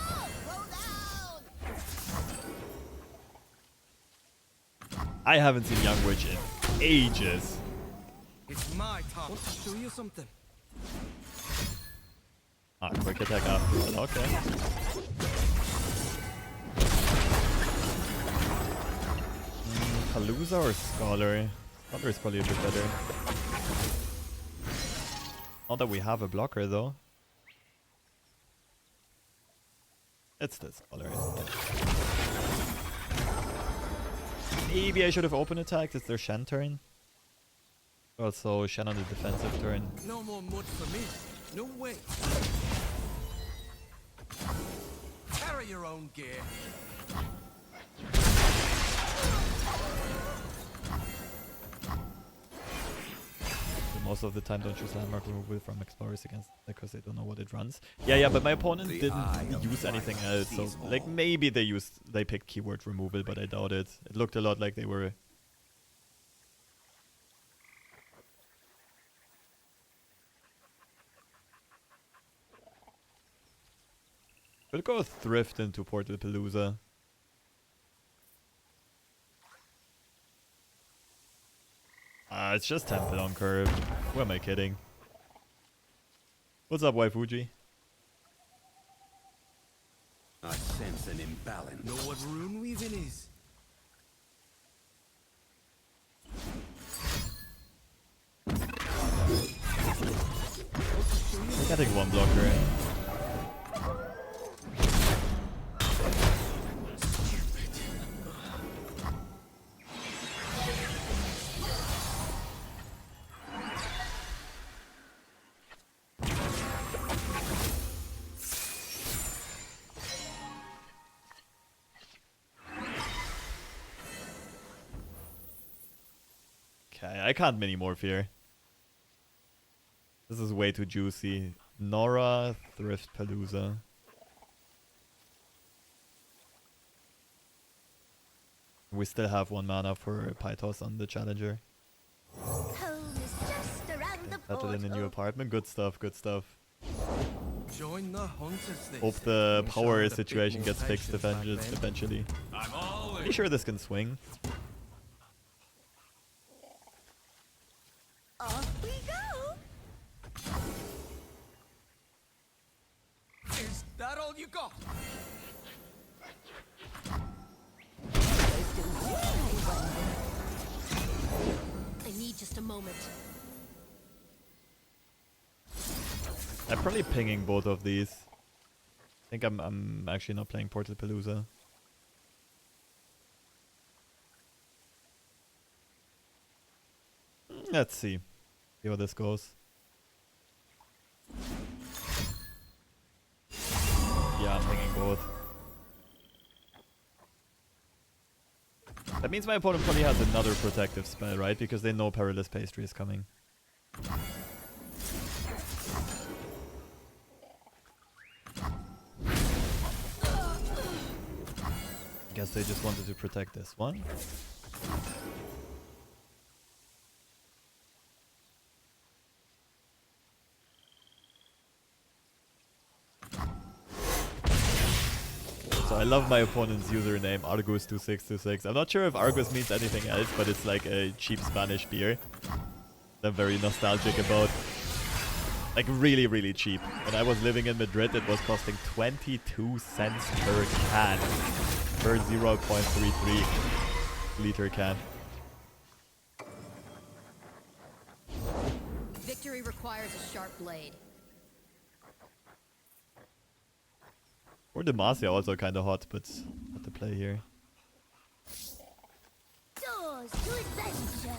Roll down! I haven't seen Young Witch in ages. It's my turn. Want to show you something? Quick attack after. Okay. Palooza or Scholar? Scholar is probably a bit better. Not that we have a blocker though. It's the Scholar. Maybe I should have open attacked. It's their Shen turn. Also, Shen on the defensive turn. No more mud for me. No way. Carry your own gear. Most of the time don't choose landmark removal from explorers against because they don't know what it runs. Yeah, but my opponent didn't use anything else, so like maybe they picked keyword removal, but I doubt it. It looked a lot like they were. We'll go Thrift into Portal Palooza. It's just Temple on curve. Who am I kidding? What's up, Waifuji? I sense an imbalance. Know what rune weaving is? I'm getting one blocker. I can't Minimorph here. This is way too juicy. Norra, Thrift, Palooza. We still have 1 mana for Pythos on the Challenger. Home is just around the Settled in a new portal. apartment. Good stuff, good stuff. Join the hunters, they Hope say. the I'm sure power had a bit situation more gets fixed patience back then. eventually. I'm all Pretty sure this can swing. Off we go. Is that all you got? I need just a moment. I'm probably pinging both of these. I think I'm actually not playing Portal Palooza. Let's see how this goes. Yeah, I'm pinging both. That means my opponent probably has another protective spell, right? Because they know Perilous Pastry is coming. Guess they just wanted to protect this one. So I love my opponent's username, Argus2626. I'm not sure if Argus means anything else, but it's like a cheap Spanish beer that I'm very nostalgic about. Like really, really cheap. When I was living in Madrid, it was costing 22 cents per can. Per 0.33 liter can. Victory requires a sharp blade. Or Demacia also kind of hot, but what to play here. Doors to adventure.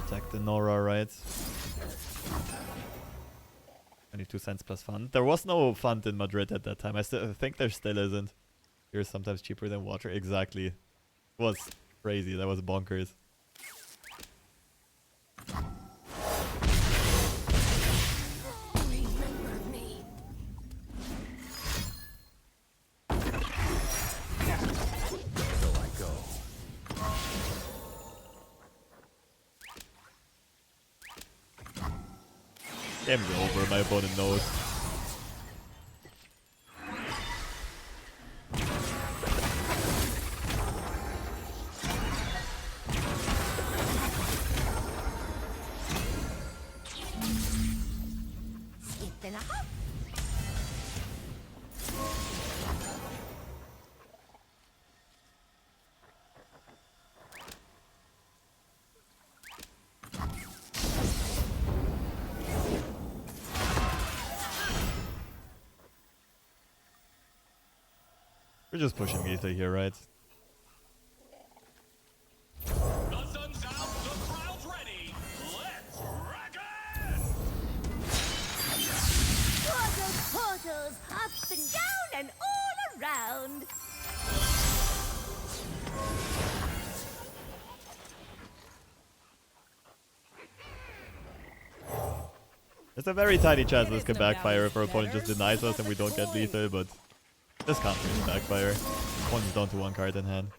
Protect the Norra, right? 22 cents plus fund. There was no fund in Madrid at that time. I think there still isn't. Beer is sometimes cheaper than water. Exactly. It was crazy. That was bonkers. Remember me. so I go. Game's over. My opponent knows. Skip and a hop. We're just pushing Ether here, right? The sun's out, the crowd's ready. Let's rock it! Portals, up and down and all around. There's a very tiny chance this can backfire if our opponent just denies us and we don't get lethal, but this can't really backfire. Opponent's down to 1 card in hand.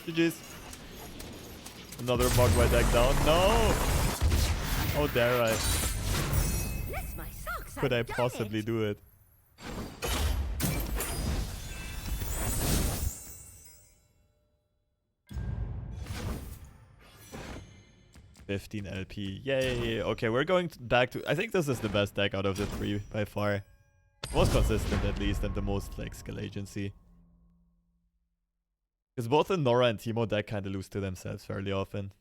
GG's. Another Mogwai deck down. No! How dare I? Bless my socks. Could I I've done possibly it. do it? $15 LP. Yay! Okay, we're going back to... I think this is the best deck out of the 3 by far. Most consistent at least, and the most like skill agency. Because both the Norra and Teemo deck kind of lose to themselves fairly often.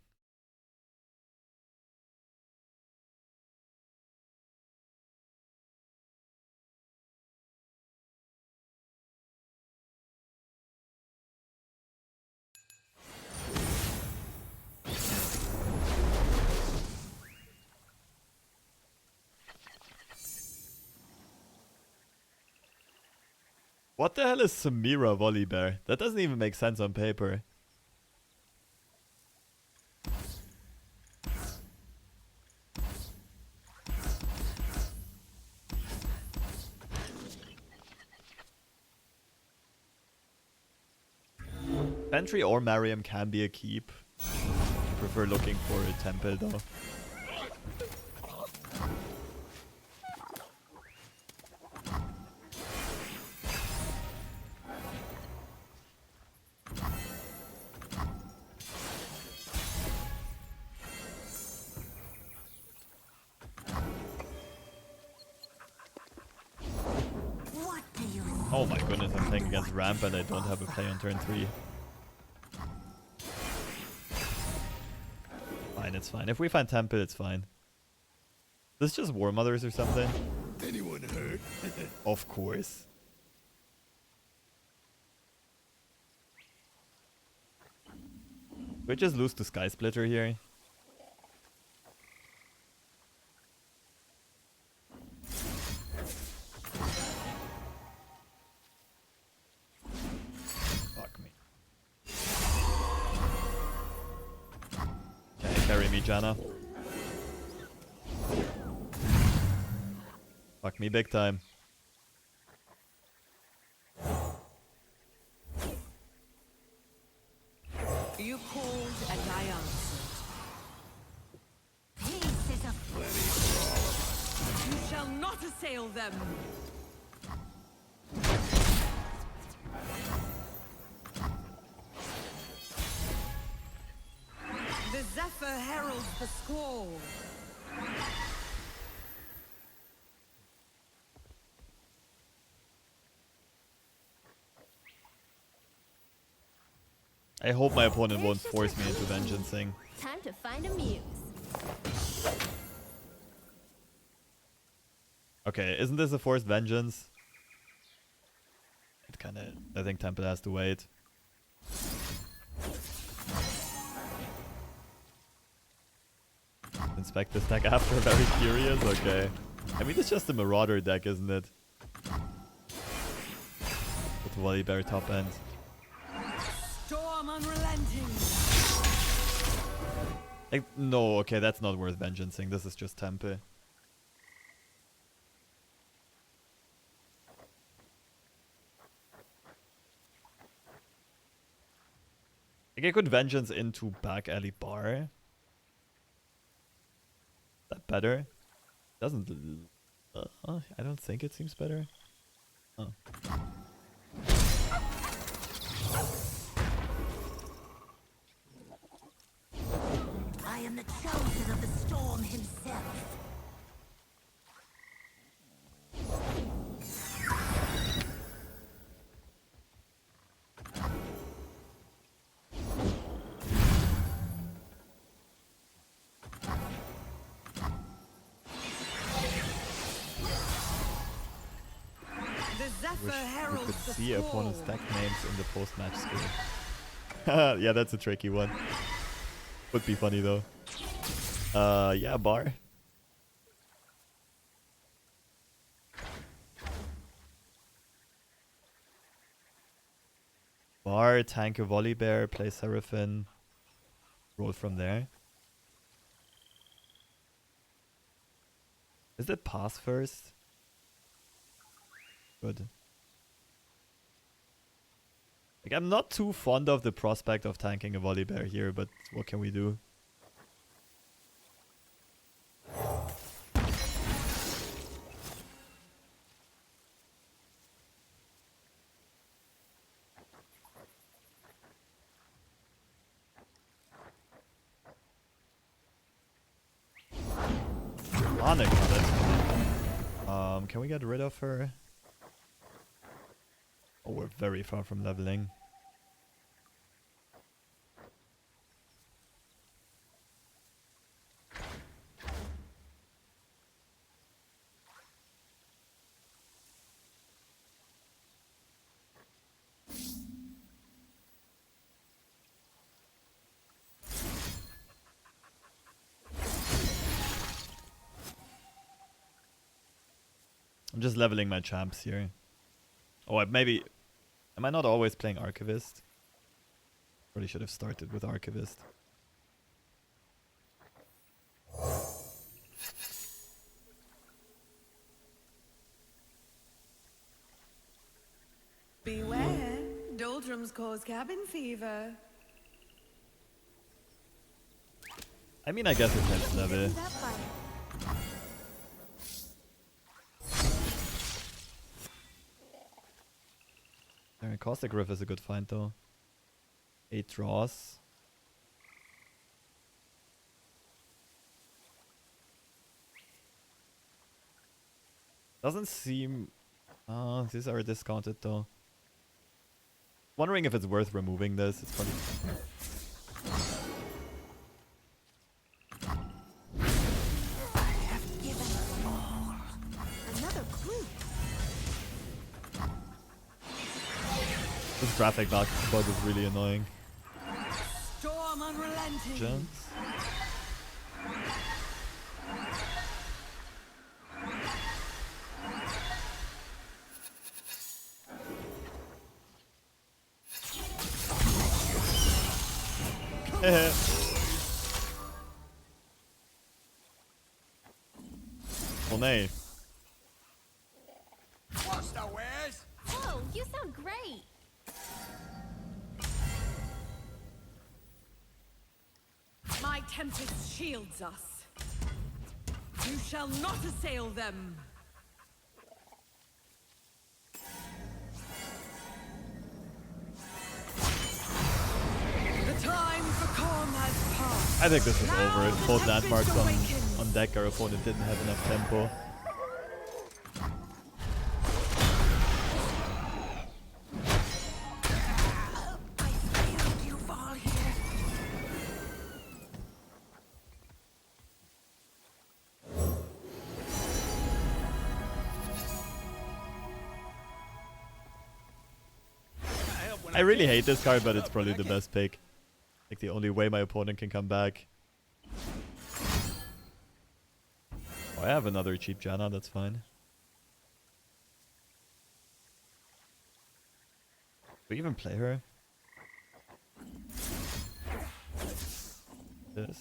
What the hell is Samira Volibear? That doesn't even make sense on paper. Sentry or Mariam can be a keep. I prefer looking for a temple though. Oh my goodness, I'm playing against Ramp and I don't have a play on turn 3. Fine, it's fine. If we find Temple, it's fine. This is just War Mothers or something. Anyone hurt? Of course. We just lose to Sky Splitter here. Fuck me. Okay, carry me, Janna. Fuck me big time. You called and I answered. Peace is a You shall not assail them. The Zephyr heralds the squall. I hope my opponent won't force me into vengeancing. time to find a muse. Okay, isn't this a forced vengeance? It kinda... I think Temple has to wait. Inspect this deck after, very curious, okay. I mean, it's just a Marauder deck, isn't it? With Volibear top end. Storm unrelenting. Like, no, okay, that's not worth vengeancing. This is just Temple. Like, I could vengeance into back alley bar. Is that better? Doesn't... I don't think it seems better. Oh. I am the chosen of the storm himself. The Zephyr Wish we heralds could the see squall. opponent's deck names in the post-match screen. Yeah, that's a tricky one. Would be funny though. Yeah, bar. Bar, tank a Volibear, play Seraphim. Roll from there. Is it pass first? Good. Like, I'm not too fond of the prospect of tanking a Volibear here, but what can we do? Monica, that's fine. Can we get rid of her? Oh, we're very far from leveling. I'm just leveling my champs here. Oh, maybe... Am I not always playing Archivist? Probably should have started with Archivist. Beware, doldrums cause cabin fever. I mean, I guess it's next level. That fight. Caustic Riff is a good find though. 8 draws. Doesn't seem... these are discounted though. Wondering if it's worth removing this. It's probably... Another clue. This graphic bug is really annoying. Storm unrelenting. Gems. Oh no. What's the wares? Whoa, you sound great. My tempest shields us. You shall not assail them. The time for calm has passed. I think this is Now over. the Both tempest landmarks awakens. on deck, our opponent didn't have enough tempo. I failed you fall here. I really hate this card, but it's probably the best pick. Like the only way my opponent can come back. Oh, I have another cheap Janna, that's fine. Do we even play her? This.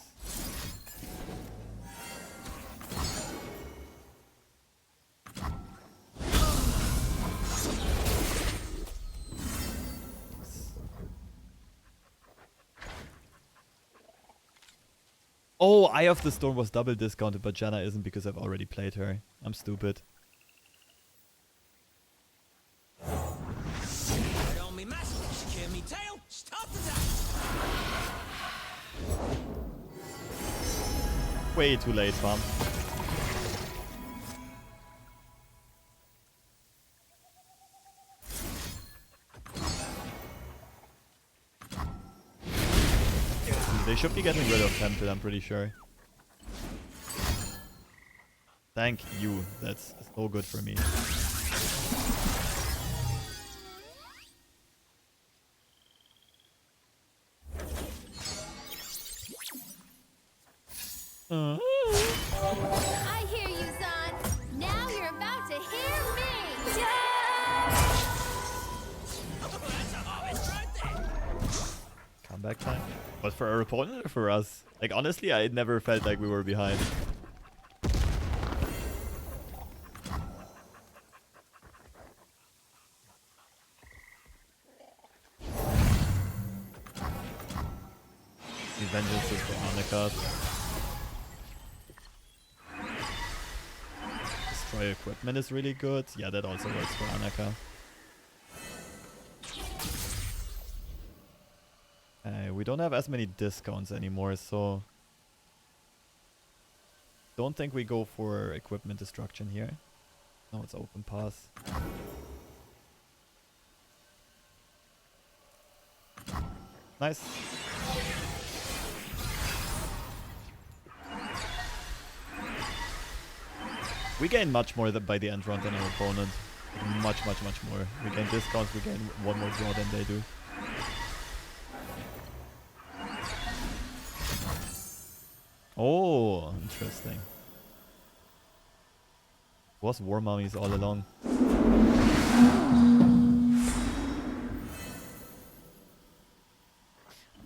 Oh, Eye of the Storm was double discounted, but Janna isn't because I've already played her. I'm stupid. Lay on me mask, secure me tail, start the dash. Way too late, fam. They should be getting rid of Temple, I'm pretty sure. Thank you. That's so good for me. I hear you, son. Now you're about to hear me. Comeback time. But for our opponent or for us? Like, honestly, I never felt like we were behind. The vengeance is for Annika. Destroy equipment is really good. Yeah, that also works for Annika. We don't have as many discounts anymore, so don't think we go for equipment destruction here. No, it's open pass. Nice. We gain much more by the end round than our opponent. Much more. We gain discounts, we gain one more draw than they do. Oh, interesting. Was War Mummies all along.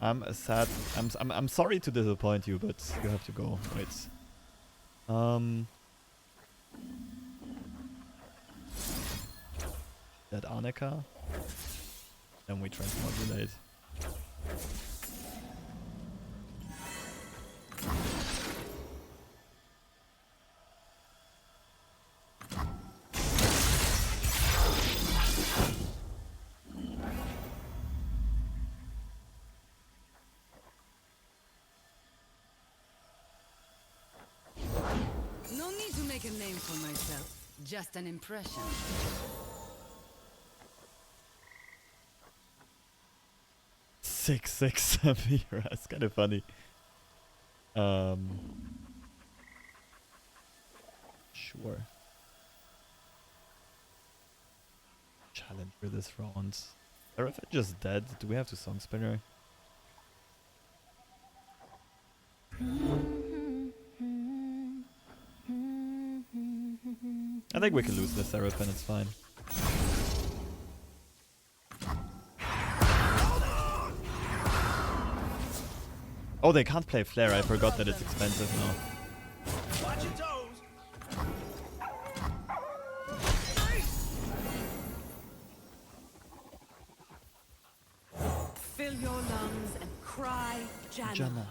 I'm sad. I'm sorry to disappoint you, but you have to go. Wait. That Annika. Then we transmodulate. No need to make a name for myself. Just an impression. Six Samira. It's kind of funny. Sure. Challenge for this round. THRIFT just dead. Do we have to song spinner? I think we can lose this THRIFT and it's fine. Oh, they can't play Flare. I forgot that it's expensive now. Watch your toes. Fill your lungs and cry, Janna. Janna.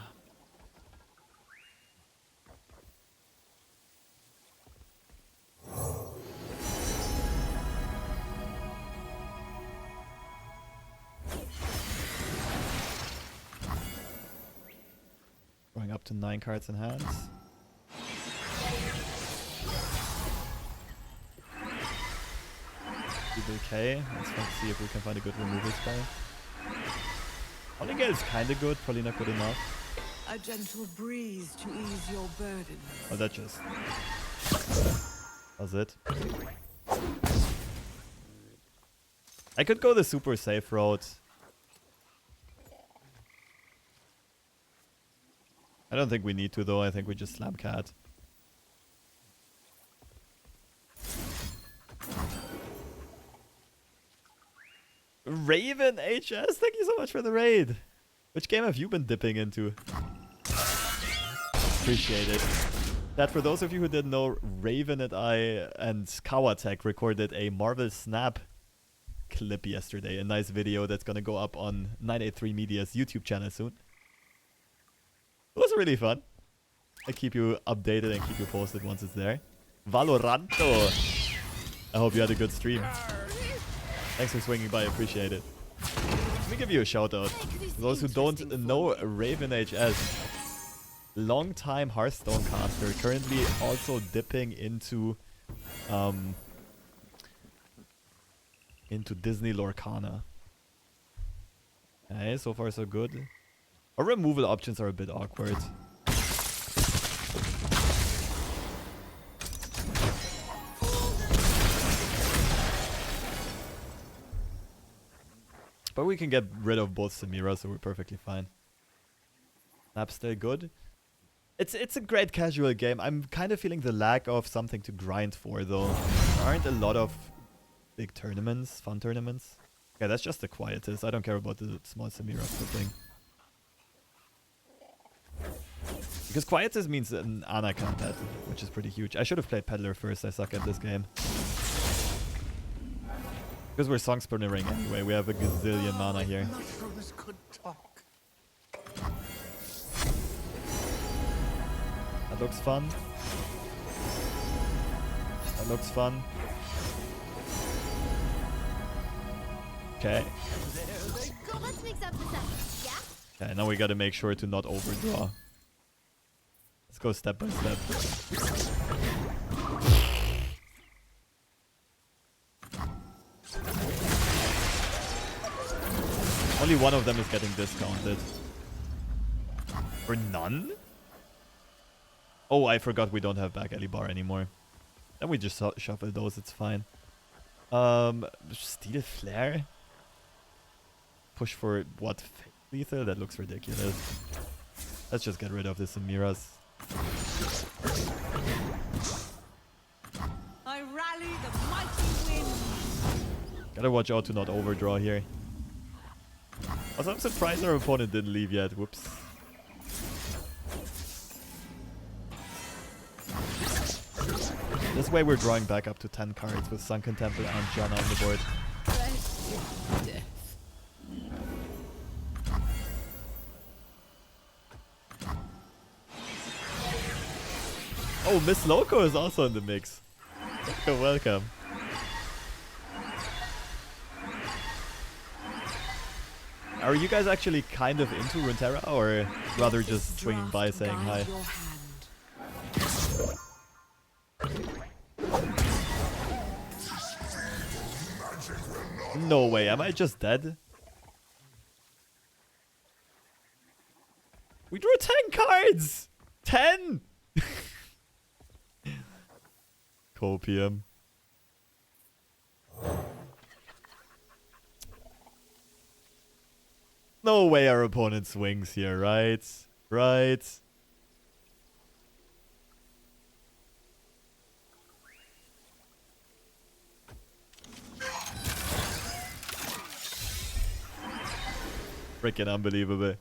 Going up to 9 cards in hands. Okay, let's see if we can find a good removal spell. Hollinger is kinda good, probably not good enough. A gentle breeze to ease your burden. Oh, that just... was it. I could go the super safe route. I don't think we need to though, I think we just slam cat. Raven HS, thank you so much for the raid. Which game have you been dipping into? Appreciate it. That for those of you who didn't know, Raven and I and Kawatek recorded a Marvel Snap clip yesterday. A nice video that's gonna go up on 983 Media's YouTube channel soon. It was really fun. I keep you updated and keep you posted once it's there. Valoranto! I hope you had a good stream. Thanks for swinging by, appreciate it. Let me give you a shout out. For those who don't know, Raven HS, long-time Hearthstone caster, currently also dipping into Disney Lorcana. Okay, so far so good. Our removal options are a bit awkward. But we can get rid of both Samira, so we're perfectly fine. Snap's still good. It's a great casual game. I'm kind of feeling the lack of something to grind for, though. There aren't a lot of big tournaments, fun tournaments. Okay, that's just the quietest. I don't care about the small Samira thing. Because quietest means an Ana can't pet, which is pretty huge. I should have played Peddler first. I suck at this game. Because we're song spurnering anyway, we have a gazillion mana here. That looks fun. That looks fun. Okay. Let's mix up the stuff, yeah? Okay, now we gotta make sure to not overdraw. Let's go step by step. Only one of them is getting discounted. For none? Oh, I forgot we don't have back alley bar anymore. Then we just shuffle those, it's fine. Steal Flare? Push for what? Fake lethal? That looks ridiculous. Let's just get rid of the Samiras. I rally the mighty wind. Gotta watch out to not overdraw here. Also, I'm surprised our opponent didn't leave yet. Whoops. This way we're drawing back up to 10 cards with Sunken Temple and Janna on the board. Oh, Miss Loco is also in the mix. Welcome, welcome. Are you guys actually kind of into Runeterra, or rather just swinging by saying hi? No way, am I just dead? We drew 10 cards! 10! Copium. No way our opponent swings here, right? Right. Freaking unbelievable.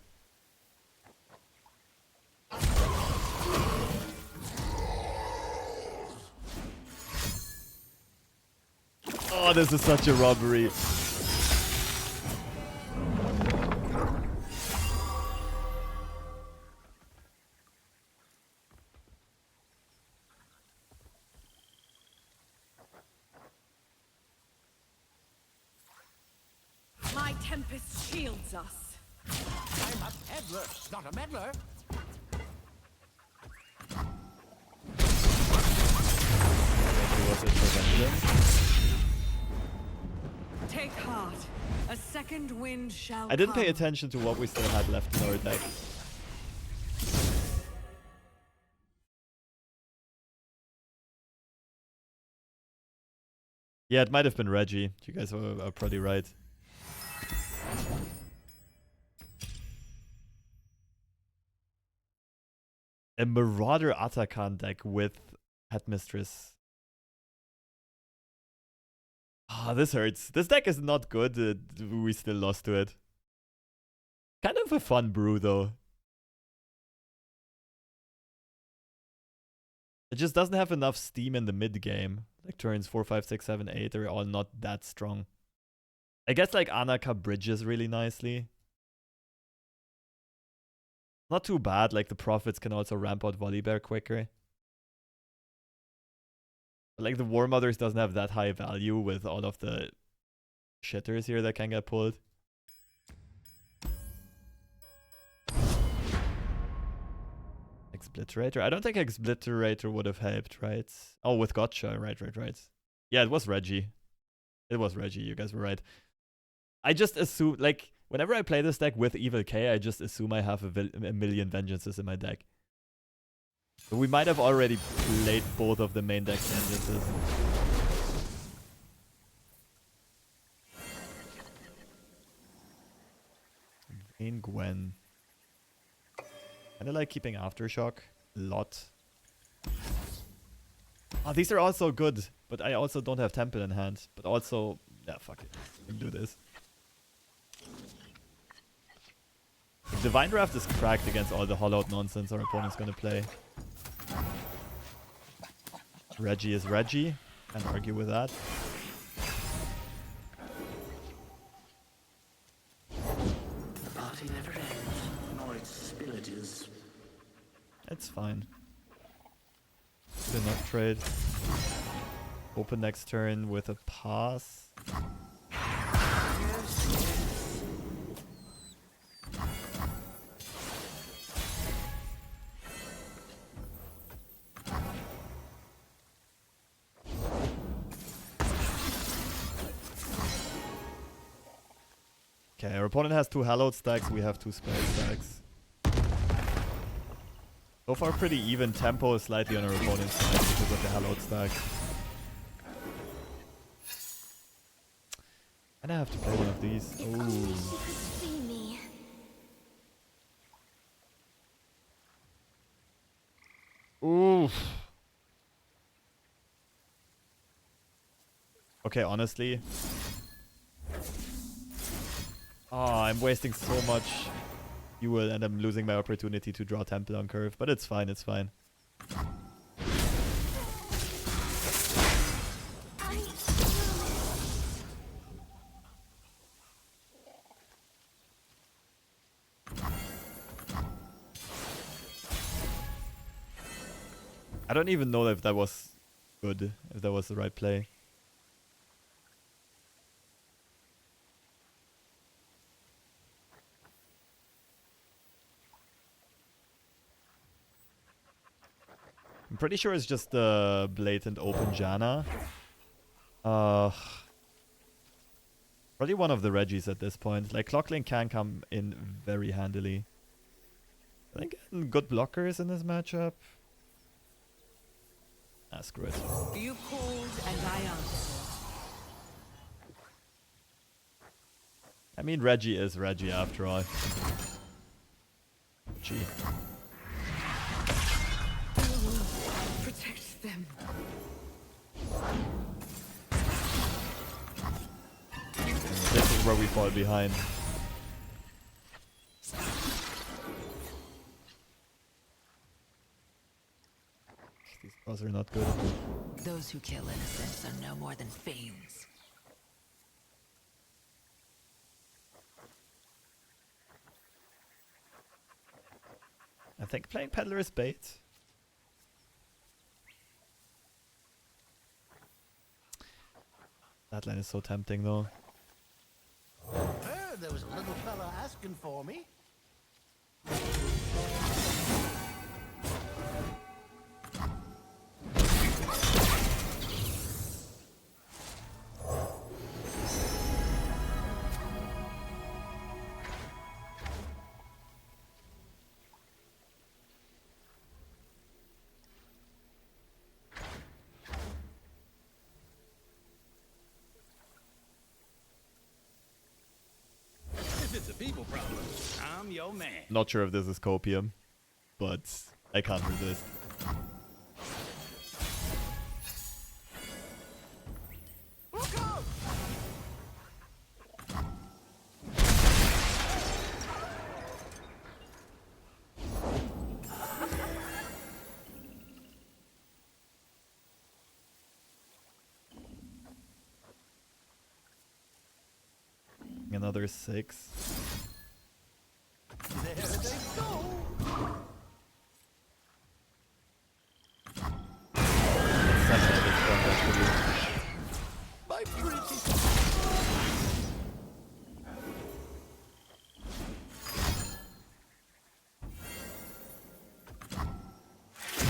Oh, this is such a robbery. My tempest shields us. I'm a peddler, not a meddler. Take heart. A second wind shall I didn't pay come. attention to what we still had left in our deck. Yeah, it might have been Reggie. You guys are probably right. A Marauder Atakan deck with Headmistress. Ah, this hurts. This deck is not good. We still lost to it. Kind of a fun brew, though. It just doesn't have enough steam in the mid game. Like turns 4, 5, 6, 7, 8 are all not that strong. I guess like Anaka bridges really nicely. Not too bad. Like the Prophets can also ramp out Volibear quicker. But like the War Mothers doesn't have that high value with all of the shitters here that can get pulled. Expliterator? I don't think Expliterator would have helped, right? Oh, with Gotcha. Right. Yeah, it was Reggie. It was Reggie. You guys were right. I just assume, like, whenever I play this deck with Evil K, I just assume I have a million Vengeances in my deck. But we might have already played both of the main deck Vengeances. Vain Gwen. Kinda like keeping Aftershock a lot. Oh, these are also good, but I also don't have Temple in hand. But also, yeah, fuck it. We can do this. Divine Draft is cracked against all the hollowed nonsense our opponent's gonna play. Reggie is Reggie. Can't argue with that. The party never ends, nor its spillage. It's fine. Good enough trade. Open next turn with a pass. Okay, our opponent has 2 Hallowed stacks, we have 2 Spell stacks. So far pretty even. Tempo is slightly on our opponent's side because of the Hallowed stack. And I have to play one of these. Ooh. Oof. Okay, honestly. Oh, I'm wasting so much fuel and I'm losing my opportunity to draw Temple on curve. But it's fine, it's fine. I don't even know if that was good, if that was the right play. I'm pretty sure it's just the blatant open Janna. Probably one of the Reggies at this point. Like, Clockling can come in very handily. I think good blockers in this matchup. Ah, screw it. You called and I answered. I mean, Reggie is Reggie after all. Gee. Protect them. This is where we fall behind. These draws are not good. Those who kill innocents are no more than fiends. I think playing Peddler is bait. That line is so tempting though. Heard there was a little fella asking for me. If it's a people problem, I'm your man. Not sure if this is copium, but I can't resist. Look out! Another 6. There they go! My pretty.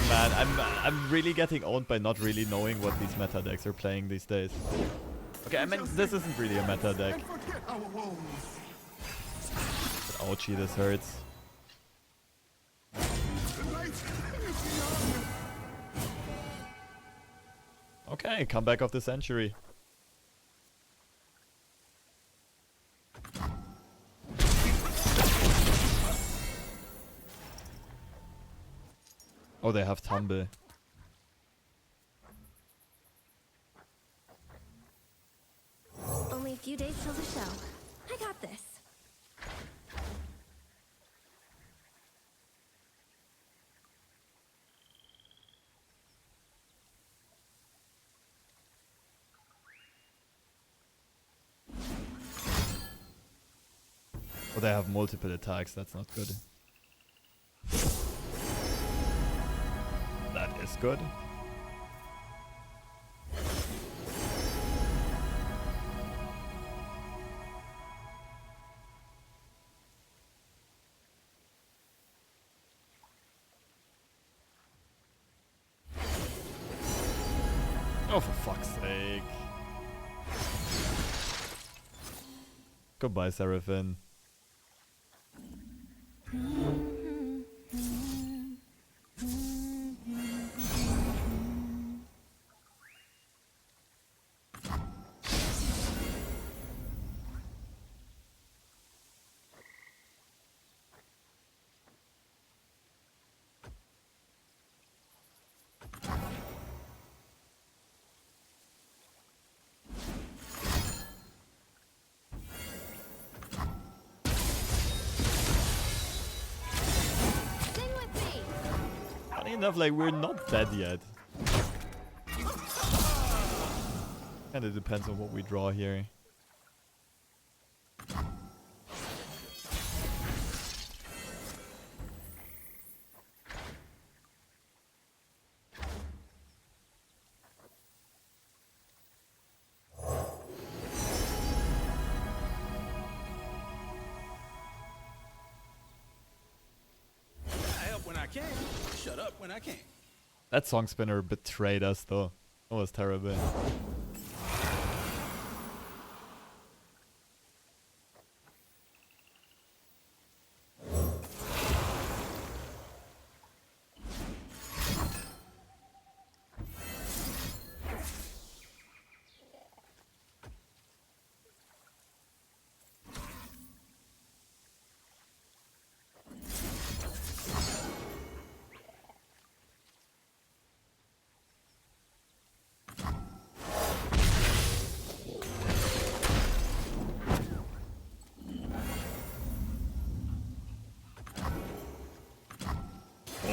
Man, I'm really getting owned by not really knowing what these meta decks are playing these days. Okay, I mean, this isn't really a meta deck. But ouchie, this hurts. Okay, comeback of the century. Oh, they have Tumble. Only a few days till the show. I got this. Oh, they have multiple attacks. That's not good. That is good. Oh, for fuck's sake. Goodbye, Seraphim. enough, like, we're not dead yet. Kinda depends on what we draw here. I help when I can. Shut up when I can't. That song spinner betrayed us, though. That was terrible.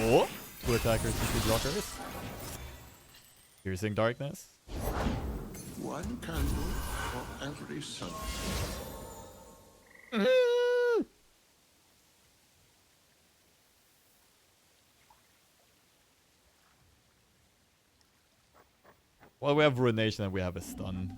Oh, two attackers, two blockers. Piercing darkness. One candle for every sun. Well, we have Ruination and we have a stun.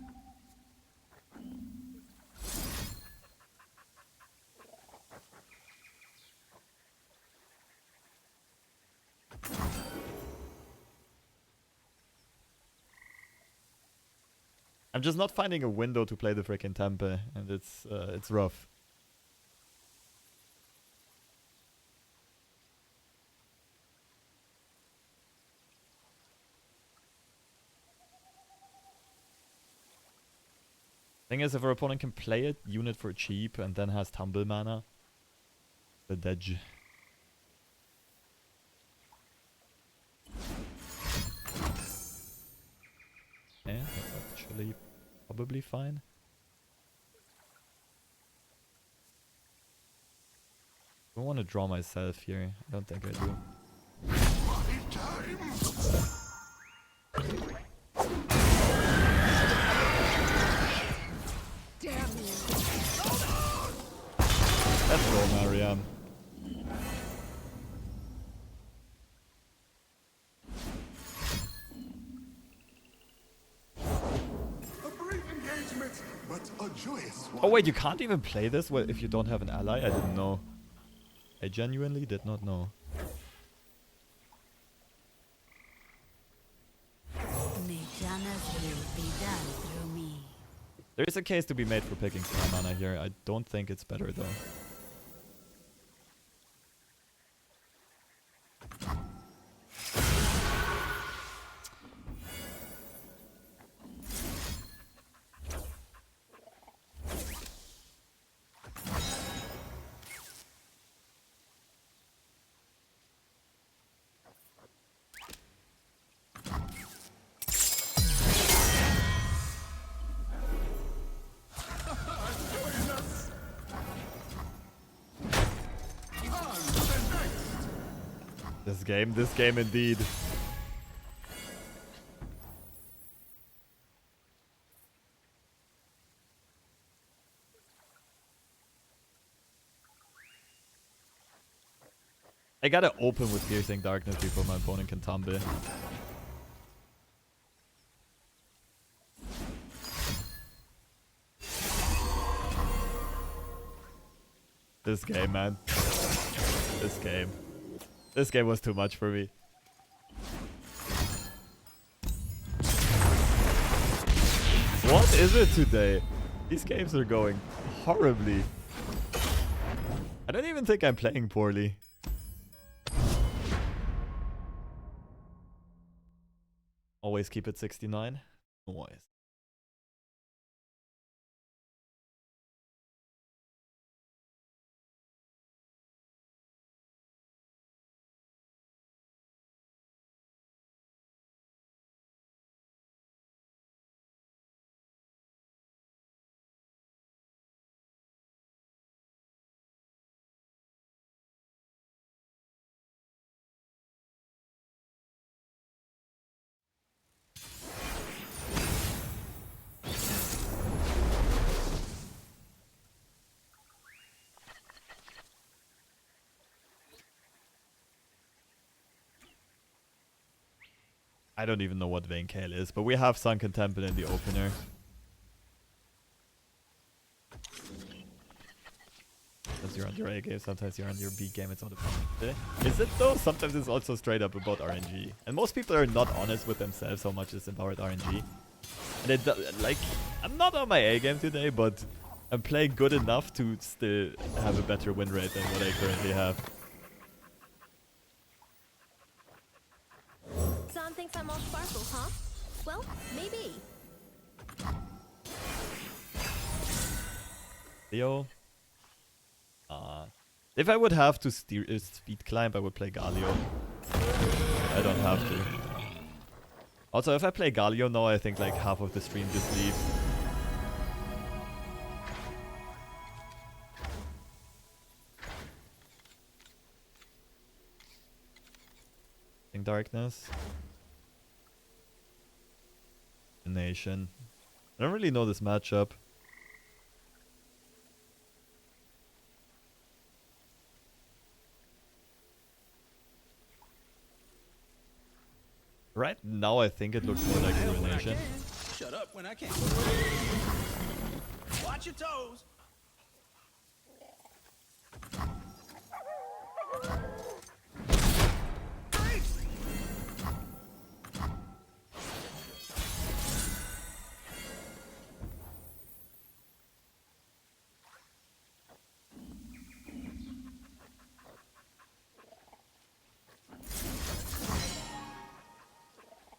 I'm just not finding a window to play the frickin' Tempe, and it's rough. Thing is, if our opponent can play it, unit for cheap, and then has tumble mana, the edge. Yeah, that's actually probably fine. I don't want to draw myself here. I don't think I do. Damn you. Let's roll, Marianne. Oh wait, you can't even play this if you don't have an ally? I didn't know. I genuinely did not know. May Janna's will be done through me. There is a case to be made for picking spell mana here. I don't think it's better though. This game indeed. I gotta open with Piercing Darkness before my opponent can tumble. This game, man. This game. This game was too much for me. What is it today? These games are going horribly. I don't even think I'm playing poorly. Always keep it 69. Always. I don't even know what Vayne Kale is, but we have Sunken Temple in the opener. Sometimes you're on your A game, sometimes you're on your B game, it's not about it. Is it though? Sometimes it's also straight up about RNG. And most people are not honest with themselves how much is about RNG. And like, I'm not on my A game today, but I'm playing good enough to still have a better win rate than what I currently have. Sam thinks I'm all sparkle, huh? Well, maybe. Leo. If I would have to speed climb, I would play Galio. I don't have to. Also, if I play Galio now, I think like half of the stream just leaves. In darkness. Nation. I don't really know this matchup. Right now, I think it looks more like a Ruination. Shut up when I can. Watch your toes.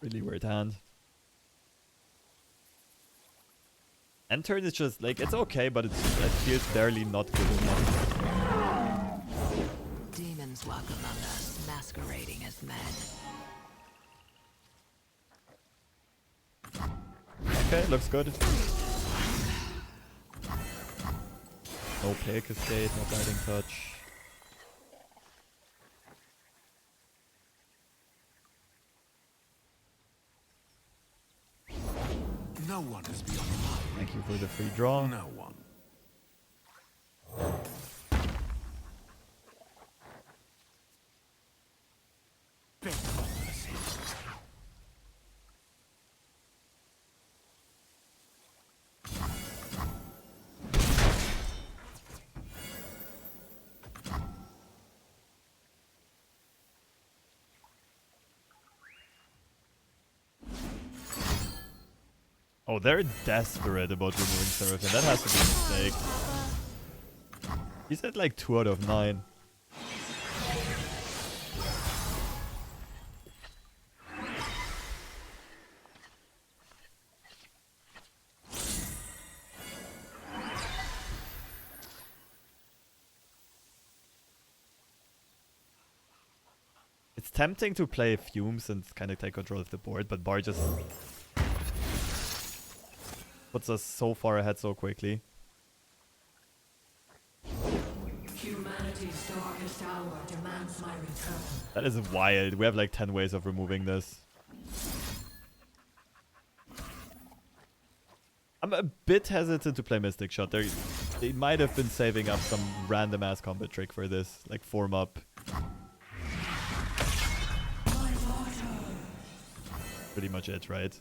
Really weird hand. End turn is just like, it's okay, but it feels barely not good enough. Demons walk among us, masquerading as men. Okay, looks good. No pick escape, no guiding touch. No one is beyond the line. Thank you for the free draw. No one. Oh, they're desperate about removing Seraph, and that has to be a mistake. He said like 2 out of 9. It's tempting to play Fumes and kind of take control of the board, but Bar just puts us so far ahead so quickly. Humanity's darkest hour demands my return. That is wild. We have like 10 ways of removing this. I'm a bit hesitant to play Mystic Shot. They might have been saving up some random ass combat trick for this, like form up. Pretty much it, right?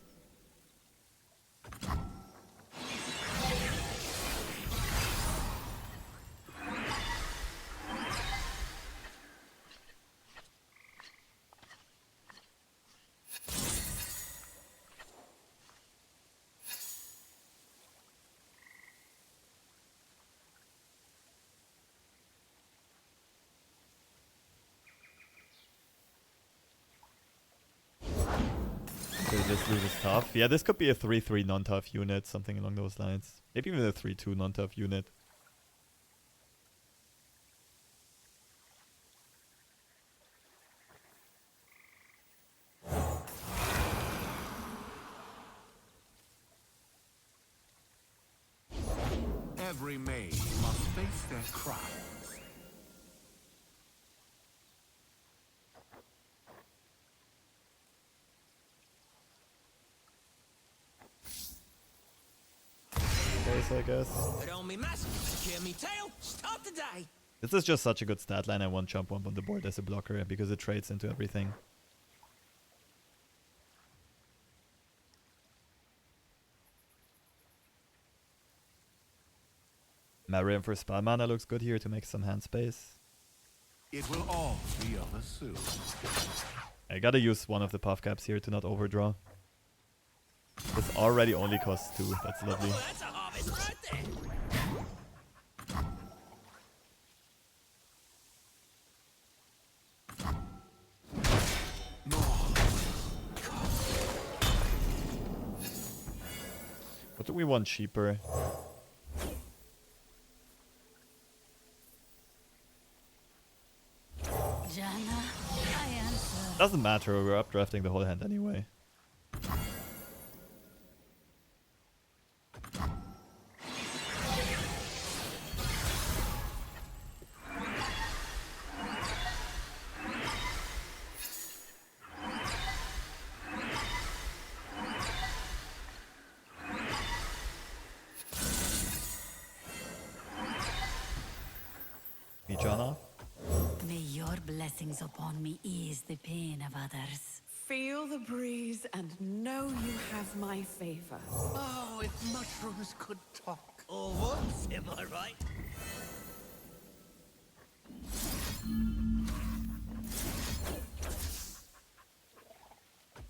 This loot is tough. Yeah, this could be a 3-3 non-tough unit, something along those lines. Maybe even a 3-2 non-tough unit. Every maid must face their crimes. I guess. Put on me mask, secure me tail, start the day. This is just such a good stat line. I want Jump Wump on the board as a blocker because it trades into everything. Mariam for spell mana looks good here to make some hand space. It will all be over soon. I gotta use one of the Puffcaps here to not overdraw. This already only costs 2. That's lovely. Oh, that's a harvest right there. What do we want cheaper? Janna, I answer. Doesn't matter, we're updrafting the whole hand anyway. Me, Janna. May your blessings upon me ease the pain of others. Feel the breeze and know you have my favor. Oh, if mushrooms could talk. Or once, am I right?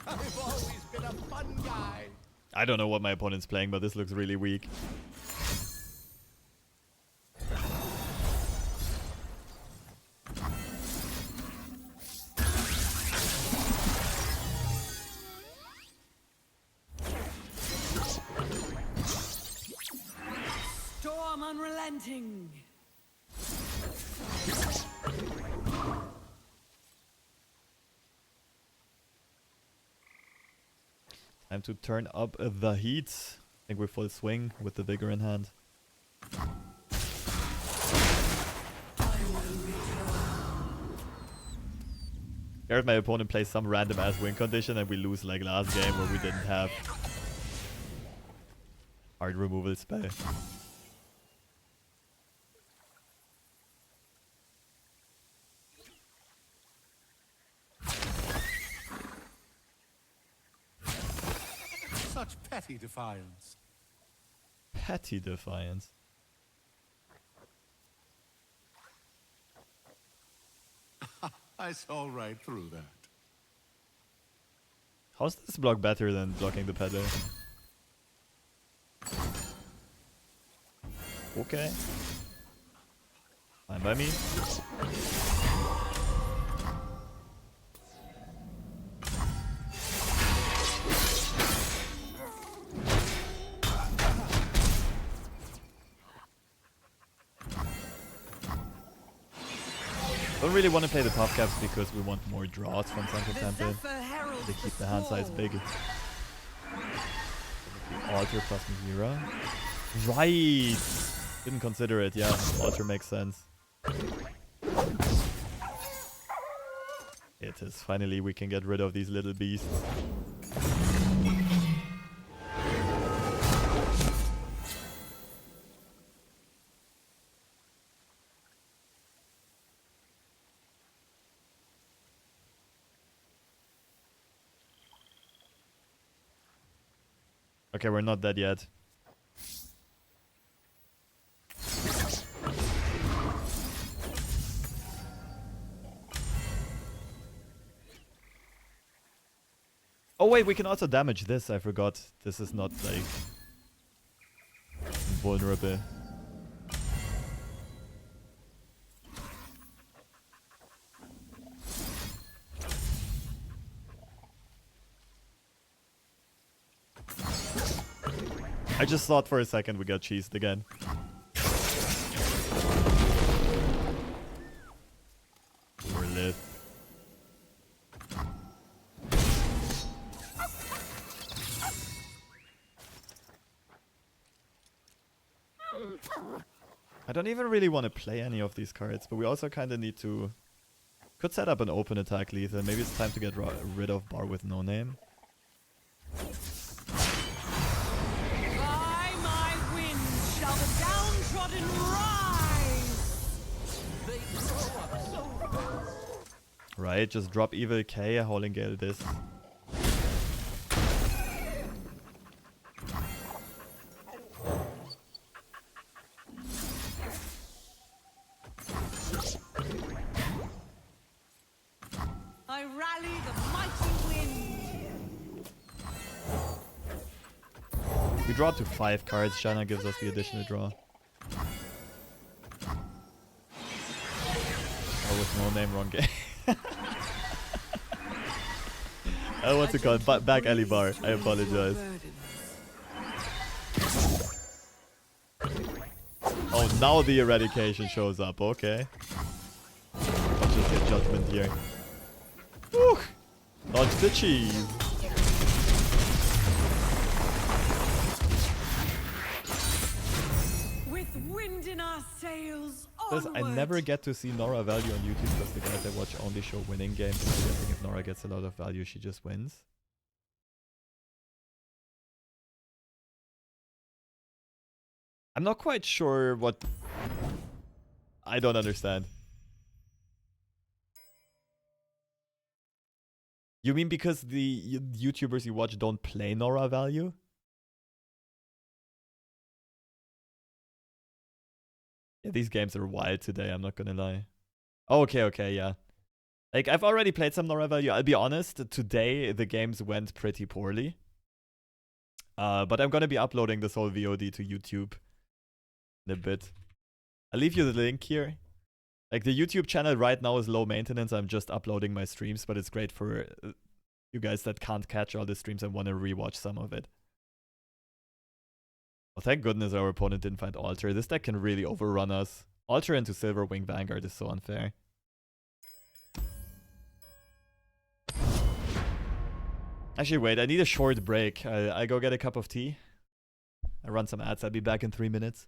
I've always been a fun guy. I don't know what my opponent's playing, but this looks really weak. Storm unrelenting. Time to turn up the heat. I think we're full swing with the Vigor in hand. Scared my opponent plays some random ass win condition and we lose like last game where we didn't have hard removal spell. Such petty defiance. Petty defiance. I saw right through that. How's this block better than blocking the peddler? Okay. Fine by me. Don't really want to play the Puffcaps because we want more draws from Central Temple. They keep the hand size big. Altar plus Mira. Right! Didn't consider it, yeah. Altar makes sense. It is. Finally we can get rid of these little beasts. Okay, we're not dead yet. Oh wait, we can also damage this. I forgot. This is not like vulnerable. I just thought for a second we got cheesed again. We're lit. I don't even really want to play any of these cards, but we also kind of need to... Could set up an open attack lethal. Maybe it's time to get rid of Bar with no name. Shall the downtrodden rise? Right, just drop Evil K, Howling Gale this. We draw up to 5 cards. Janna gives us the additional draw. Oh, with no name, wrong game. What's it called? Back alley bar. I apologize. Oh, now the eradication shows up. Okay. I'll just get judgment here. Woo! Dodge the cheese. With wind in our sails, Because I never get to see Norra value on YouTube because the guys I watch only show winning games. So I'm guessing if Norra gets a lot of value, she just wins. I'm not quite sure what... I don't understand. You mean because the YouTubers you watch don't play Norra value? Yeah, these games are wild today, I'm not gonna lie. Oh, okay, yeah. Like, I've already played some Norra value. I'll be honest, today the games went pretty poorly. But I'm gonna be uploading this whole VOD to YouTube in a bit. I'll leave you the link here. Like, the YouTube channel right now is low maintenance. I'm just uploading my streams, but it's great for you guys that can't catch all the streams and want to rewatch some of it. Well, thank goodness our opponent didn't find Altar. This deck can really overrun us. Altar into Silverwing Vanguard is so unfair. Actually, wait, I need a short break. I go get a cup of tea. I run some ads. I'll be back in 3 minutes.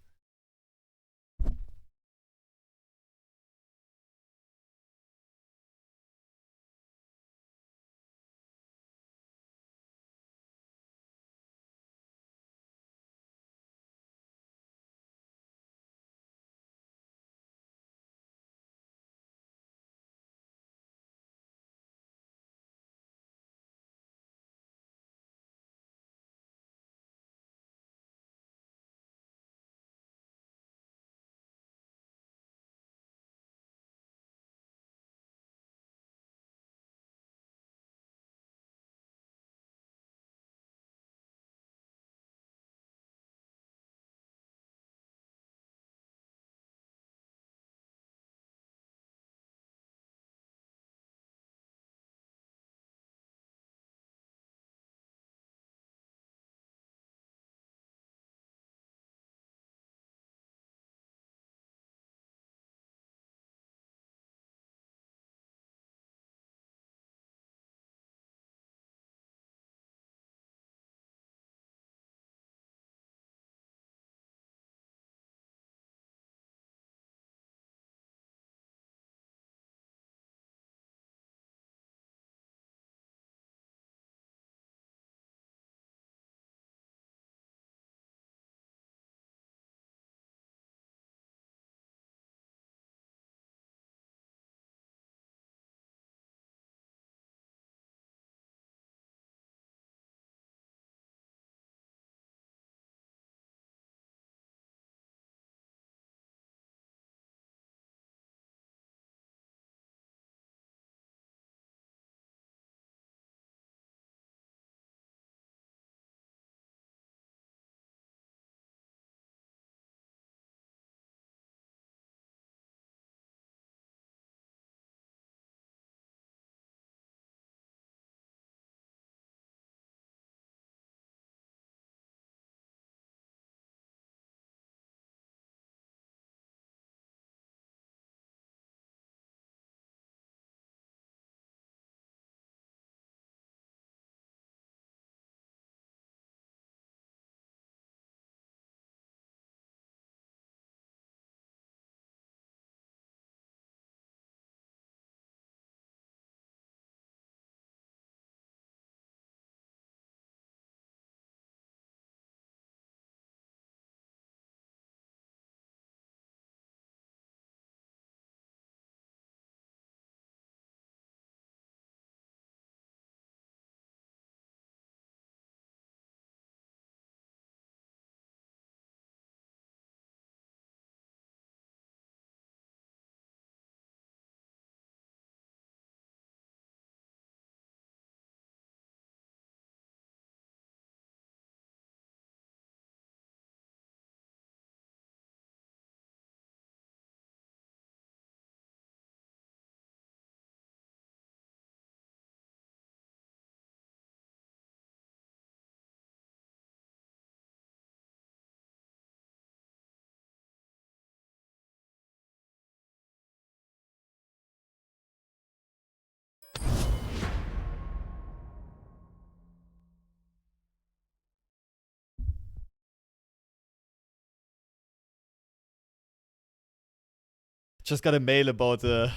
Just got a mail about I'm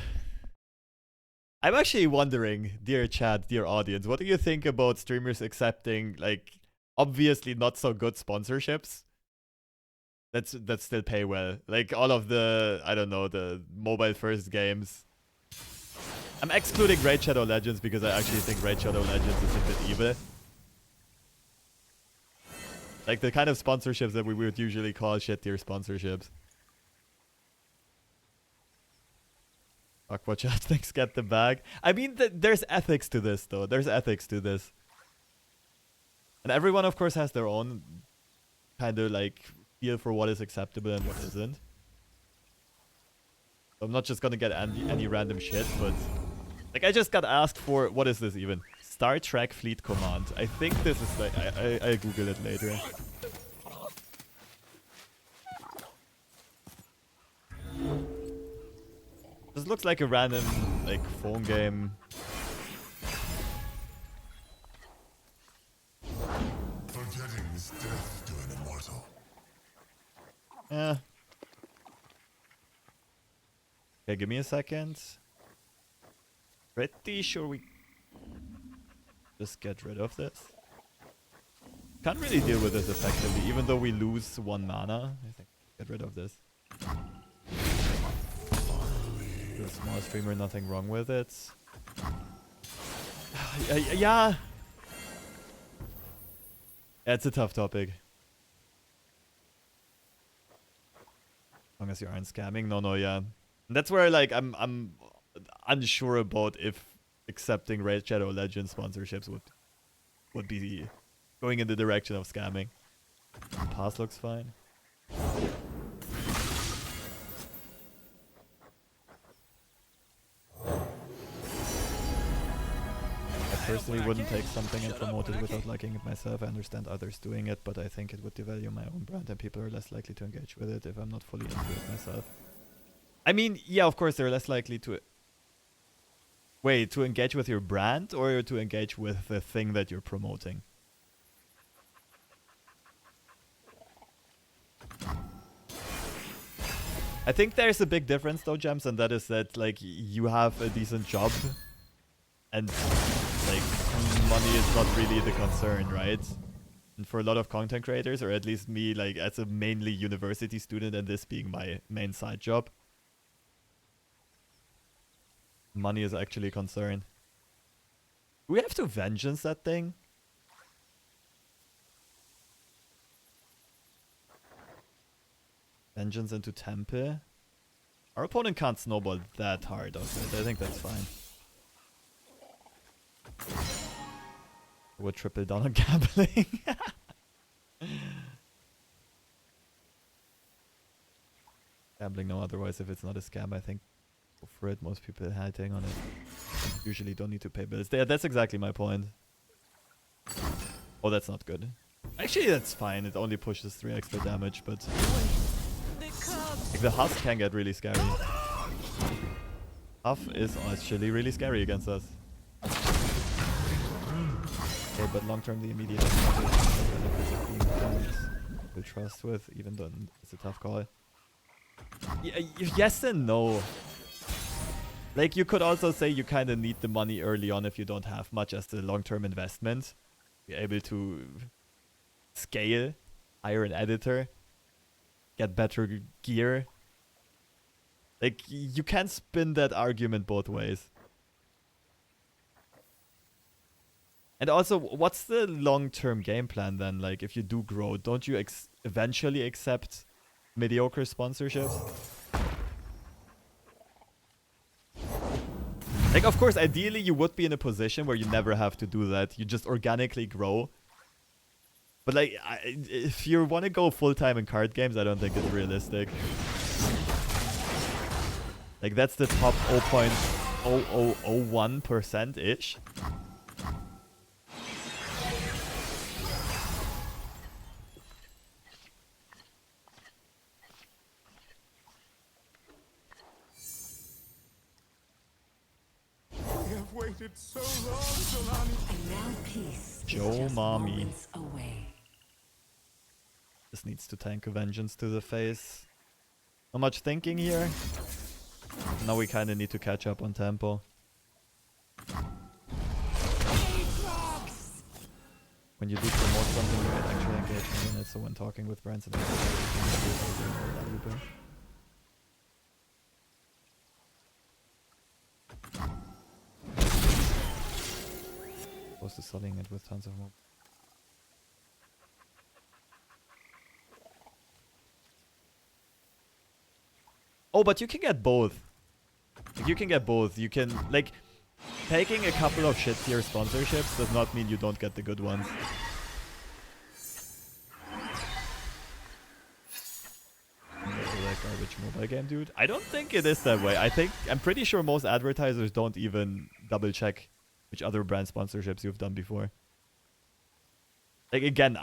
actually wondering, dear chat, dear audience, what do you think about streamers accepting, like, obviously not so good sponsorships that still pay well? Like all of the, I don't know, the mobile first games. I'm excluding Raid Shadow Legends because I actually think Raid Shadow Legends is a bit evil. Like the kind of sponsorships that we would usually call shit tier sponsorships. Fuck what chat thinks, get the bag. I mean, there's ethics to this though. There's ethics to this. And everyone of course has their own kind of like feel for what is acceptable and what isn't. So I'm not just gonna get any random shit, but like I just got asked for, what is this even? Star Trek Fleet Command. I think this is like, I Google it later. This looks like a random like phone game. Forgetting is death to an immortal. Yeah. Okay, give me a second. Pretty sure we just get rid of this. Can't really deal with this effectively, even though we lose 1 mana. I think get rid of this. You're a small streamer, nothing wrong with it. Yeah. It's a tough topic. As long as you aren't scamming. No, yeah. And that's where like I'm unsure about if accepting Raid Shadow Legends sponsorships would be going in the direction of scamming. Pass looks fine. I personally wouldn't take something and promote it without liking it myself. I understand others doing it, but I think it would devalue my own brand and people are less likely to engage with it if I'm not fully into it myself. I mean, yeah, of course they're less likely to... Wait, to engage with your brand or to engage with the thing that you're promoting? I think there's a big difference though, Gems, and that is that like you have a decent job and like money is not really the concern, right? And for a lot of content creators, or at least me, like as a mainly university student and this being my main side job, money is actually a concern. Do we have to vengeance that thing? Vengeance into Tempe. Our opponent can't snowball that hard off it. I think that's fine. Would triple down on gambling. Gambling no, otherwise if it's not a scam, I think go for it. Most people hitting on it usually don't need to pay bills. Yeah, that's exactly my point. Oh, that's not good. Actually, that's fine. It only pushes 3 extra damage, but like, the husk can get really scary. Huff is actually really scary against us. Okay, but long term the immediate benefits of being friends we'll trust with, even though it's a tough call. Yes and no. Like, you could also say you kind of need the money early on if you don't have much as the long-term investment. Be able to scale, hire an editor, get better gear. Like, you can spin that argument both ways. And also, what's the long-term game plan then? Like, if you do grow, don't you eventually accept mediocre sponsorships? Like, of course, ideally you would be in a position where you never have to do that. You just organically grow. But like, if you want to go full-time in card games, I don't think it's realistic. Like, that's the top 0.0001%-ish. Waited so long, Solani. And now peace Joe is just Mommy. moments away. This needs to tank a vengeance to the face. Not much thinking here. Now we kind of need to catch up on tempo. When you do promote something, you get actual engagement in it, so when talking with brands about it, more valuable. Opposed to selling it with tons of more. Oh, but you can get both. You can get both. You can, like, taking a couple of shit tier sponsorships does not mean you don't get the good ones. That garbage mobile game, dude. I don't think it is that way. I'm pretty sure most advertisers don't even double check which other brand sponsorships you've done before. Like, again,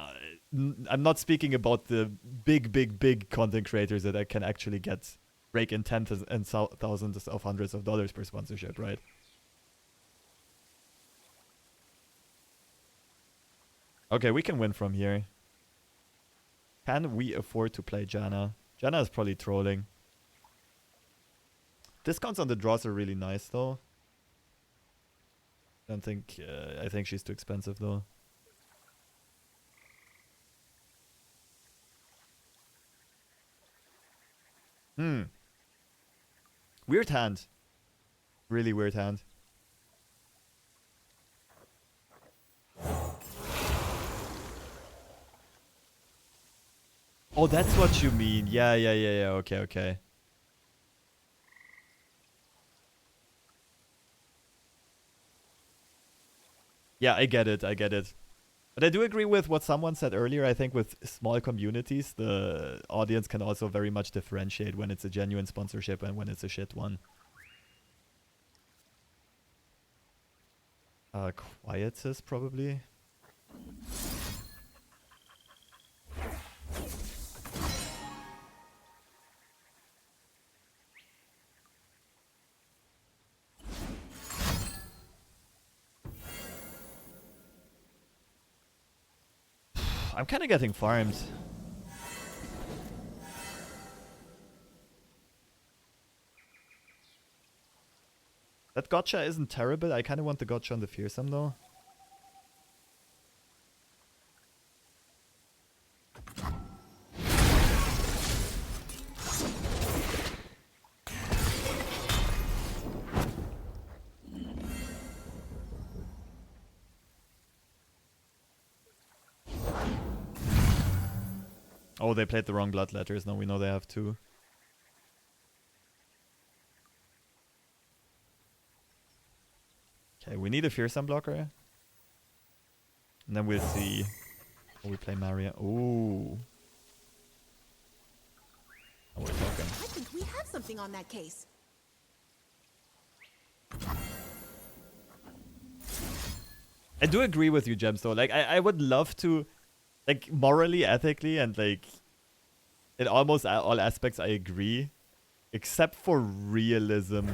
I'm not speaking about the big content creators that I can actually get rake in tens and thousands of hundreds of dollars per sponsorship, right? Okay, we can win from here. Can we afford to play Janna? Janna is probably trolling. Discounts on the draws are really nice, though. I think she's too expensive, though. Weird hand. Really weird hand. Oh, that's what you mean. Yeah. Okay. Yeah, I get it. But I do agree with what someone said earlier. I think with small communities, the audience can also very much differentiate when it's a genuine sponsorship and when it's a shit one. Quietus, probably. I'm kind of getting farmed. That gotcha isn't terrible. I kind of want the gotcha on the fearsome though. Oh, they played the wrong blood letters. Now we know they have two. Okay, we need a fearsome blocker. And then we'll see. Oh, we play Maria. Ooh. Oh, we're talking. I think we have something on that case. I do agree with you, Gems, though. Like, I would love to, like, morally, ethically, and, like, in almost all aspects, I agree. Except for realism.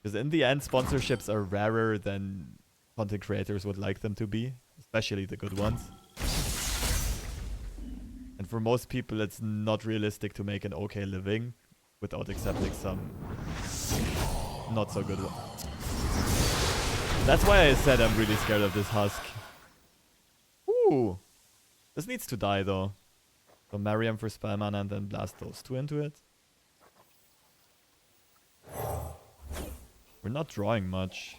Because in the end, sponsorships are rarer than content creators would like them to be. Especially the good ones. And for most people, it's not realistic to make an okay living without accepting some not so good ones. That's why I said I'm really scared of this husk. Ooh. This needs to die though. So marry him for spell mana and then blast those two into it. We're not drawing much.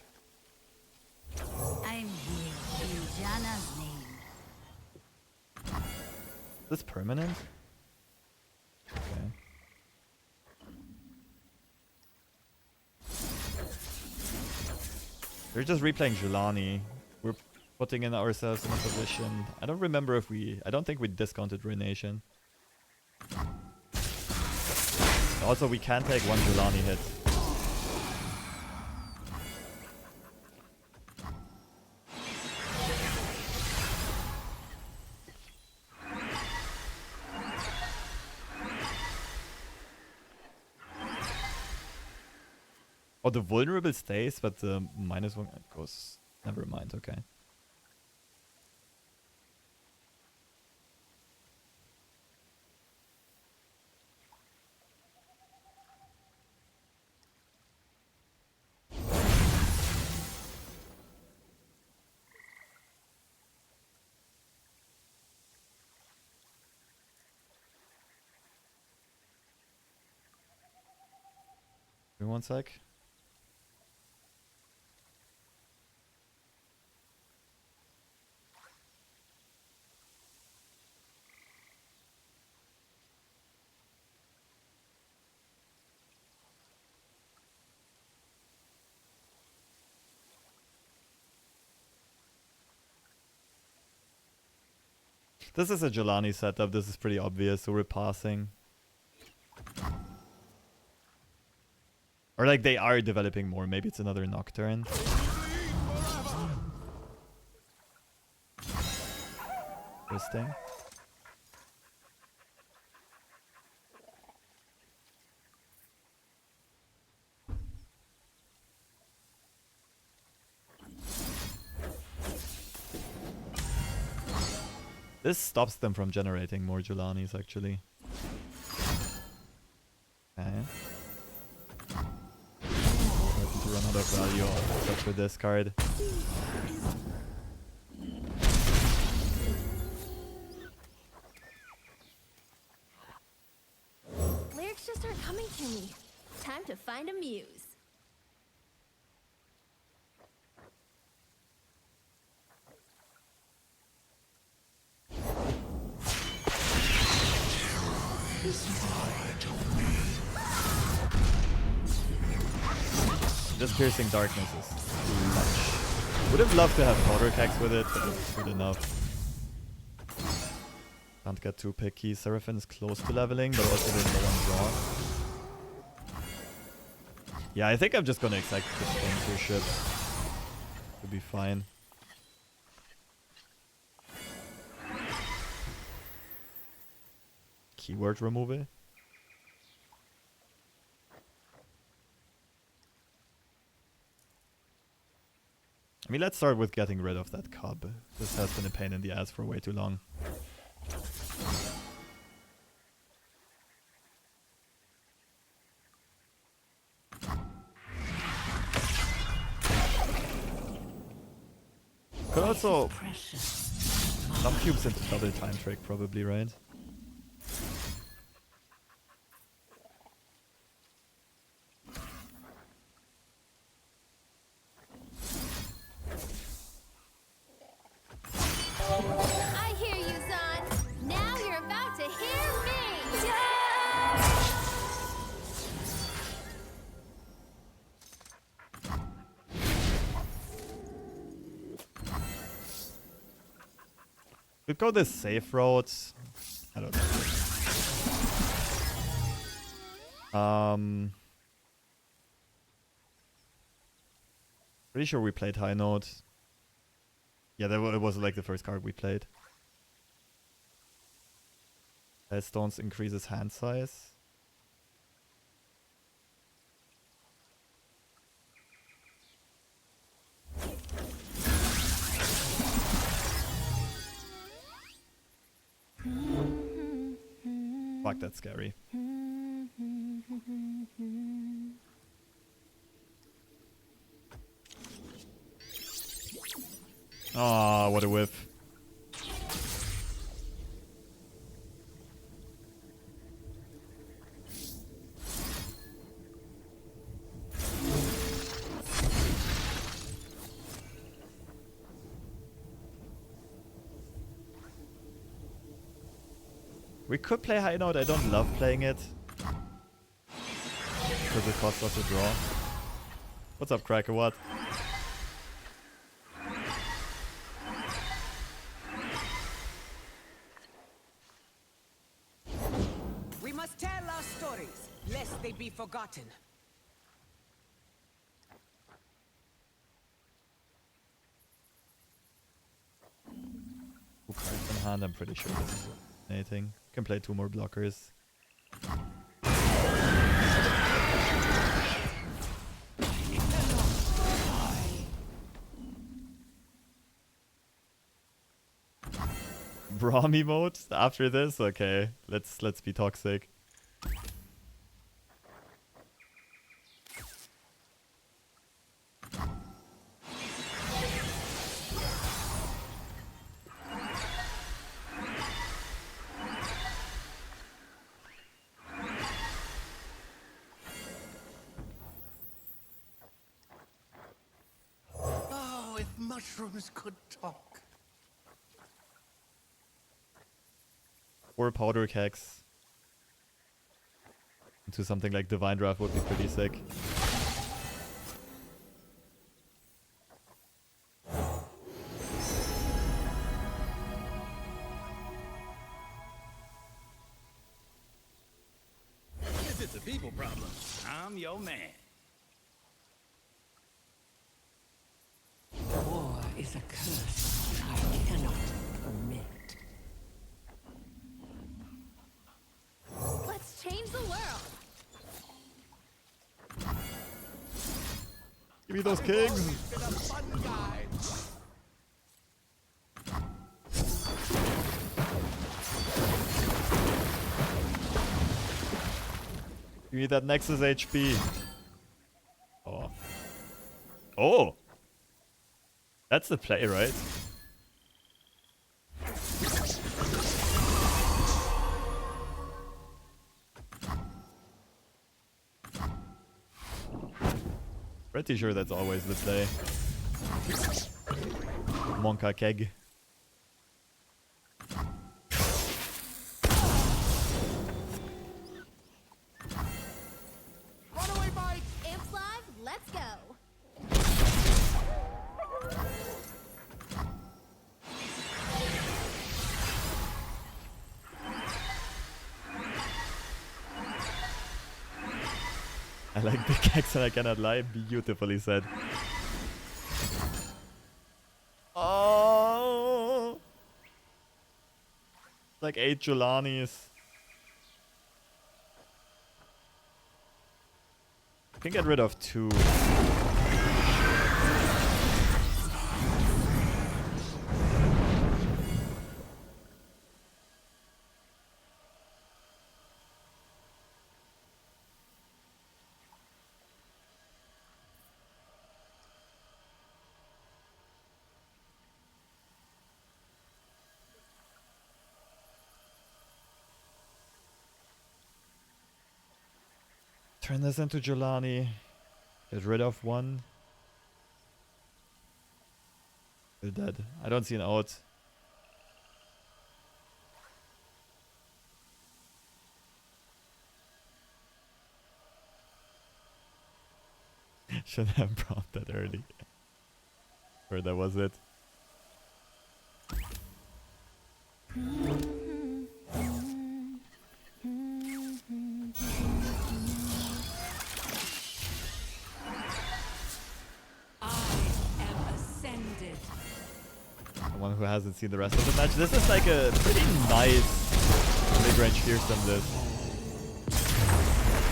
I'm here in Janna's name. Is this permanent? Okay. We're just replaying Jelani. We're putting in ourselves in a position. I don't remember if I don't think we discounted Ruination. Also, we can take one Jelani hit. Oh, the vulnerable stays, but the -1 goes. Never mind, okay. Give me one sec. This is a Jelani setup. This is pretty obvious, so we're passing. Or like they are developing more. Maybe it's another Nocturne. Interesting. This stops them from generating more Jelanis, actually. Okay. Starting to run out of value except for this card. Lyrics just aren't coming to me. Time to find a muse. This Piercing Darkness is too much. Would have loved to have Puffcaps with it, but it's good enough. Can't get too picky. Seraphine is close to leveling, but also there's no one draw. Yeah, I think I'm just gonna exact the sponsorship. Should be fine. Keyword removal. I mean, let's start with getting rid of that cub. This has been a pain in the ass for way too long. Could also some cubes into double time trick, probably, right? I hear you, Zon. Now you're about to hear me. Could go this safe route. I don't know. Pretty sure we played high note. Yeah, that was like the first card we played. Headstones increases hand size. Fuck, that's scary. Ah, what a whiff. We could play high note. I don't love playing it because it costs us a draw. What's up, Cracker? What? We must tell our stories, lest they be forgotten. Two cards in hand. I'm pretty sure this is anything. Can play two more blockers. Brahmi mode after this? Okay, let's be toxic. mushrooms could talk. 4 powder kegs into something like Divine Draft would be pretty sick. If it's a people problem, I'm your man. War is a curse I cannot permit. Let's change the world. Give me those kings! Been a fun guy. Give me that Nexus HP. Oh. Oh! That's the play, right? Pretty sure that's always the play. Monka keg. Runaway bike. Amps live. Let's go. I like the kegs and I cannot lie. Beautifully said. Oh! Like 8 Julanis. Can get rid of 2. Turn this into Jelani. Get rid of 1. They're dead. I don't see an out. Shouldn't have brought that early. Or that was it. Someone who hasn't seen the rest of the match. This is like a pretty nice mid-range fearsome this.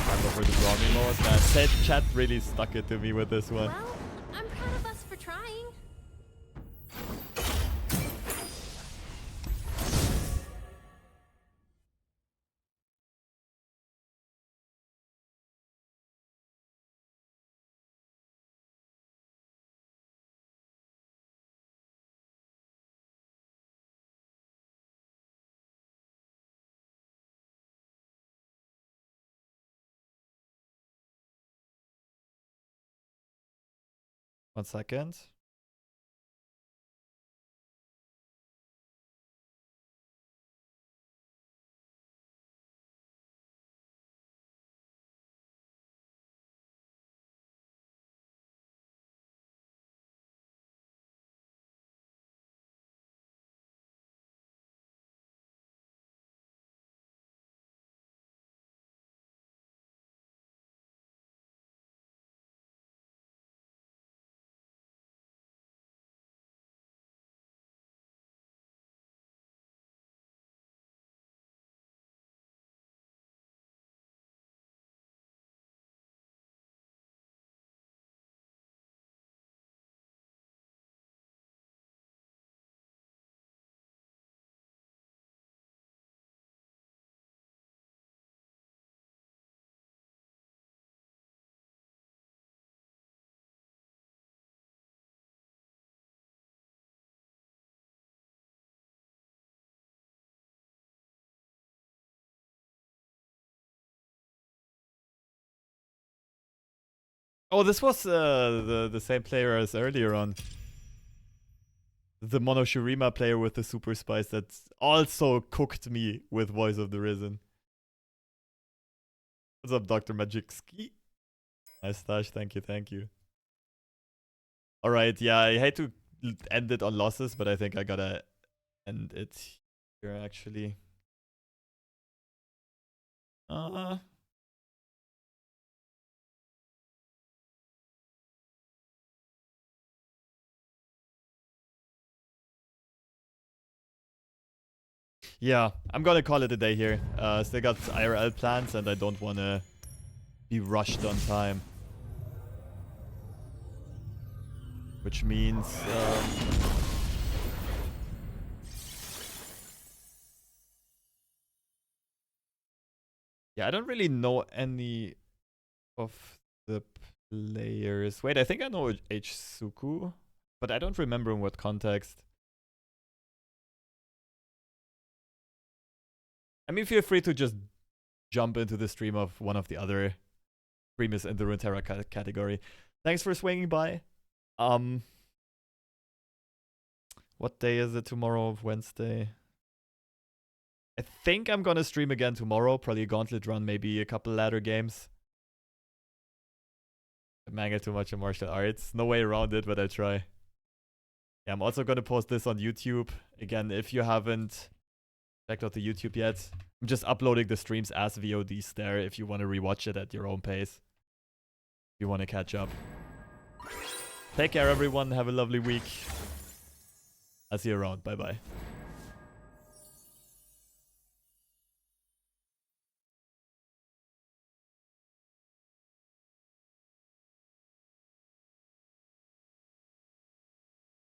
I'm over the drawing mode. Man, chat really stuck it to me with this one. Well, I'm proud of us for trying. One second. Oh, this was the same player as earlier on. the Monoshirima player with the super spice that also cooked me with Voice of the Risen. What's up, Dr. Magicski? Nice stash, thank you, thank you. Alright, yeah, I hate to end it on losses, but I think I gotta end it here, actually. Yeah, I'm gonna call it a day here. Still got IRL plans and I don't wanna be rushed on time. Which means... yeah, I don't really know any of the players. Wait, I think I know H-Suku, but I don't remember in what context. I mean, feel free to just jump into the stream of one of the other streamers in the Runeterra category. Thanks for swinging by. What day is it tomorrow? Wednesday? I think I'm gonna stream again tomorrow. Probably a Gauntlet run, maybe a couple ladder games. Manga too much in martial arts. No way around it, but I try. Yeah, I'm also gonna post this on YouTube. Again, if you haven't checked out the YouTube yet, I'm just uploading the streams as VODs there if you want to rewatch it at your own pace. If you want to catch up. Take care, everyone. Have a lovely week. I'll see you around. Bye-bye.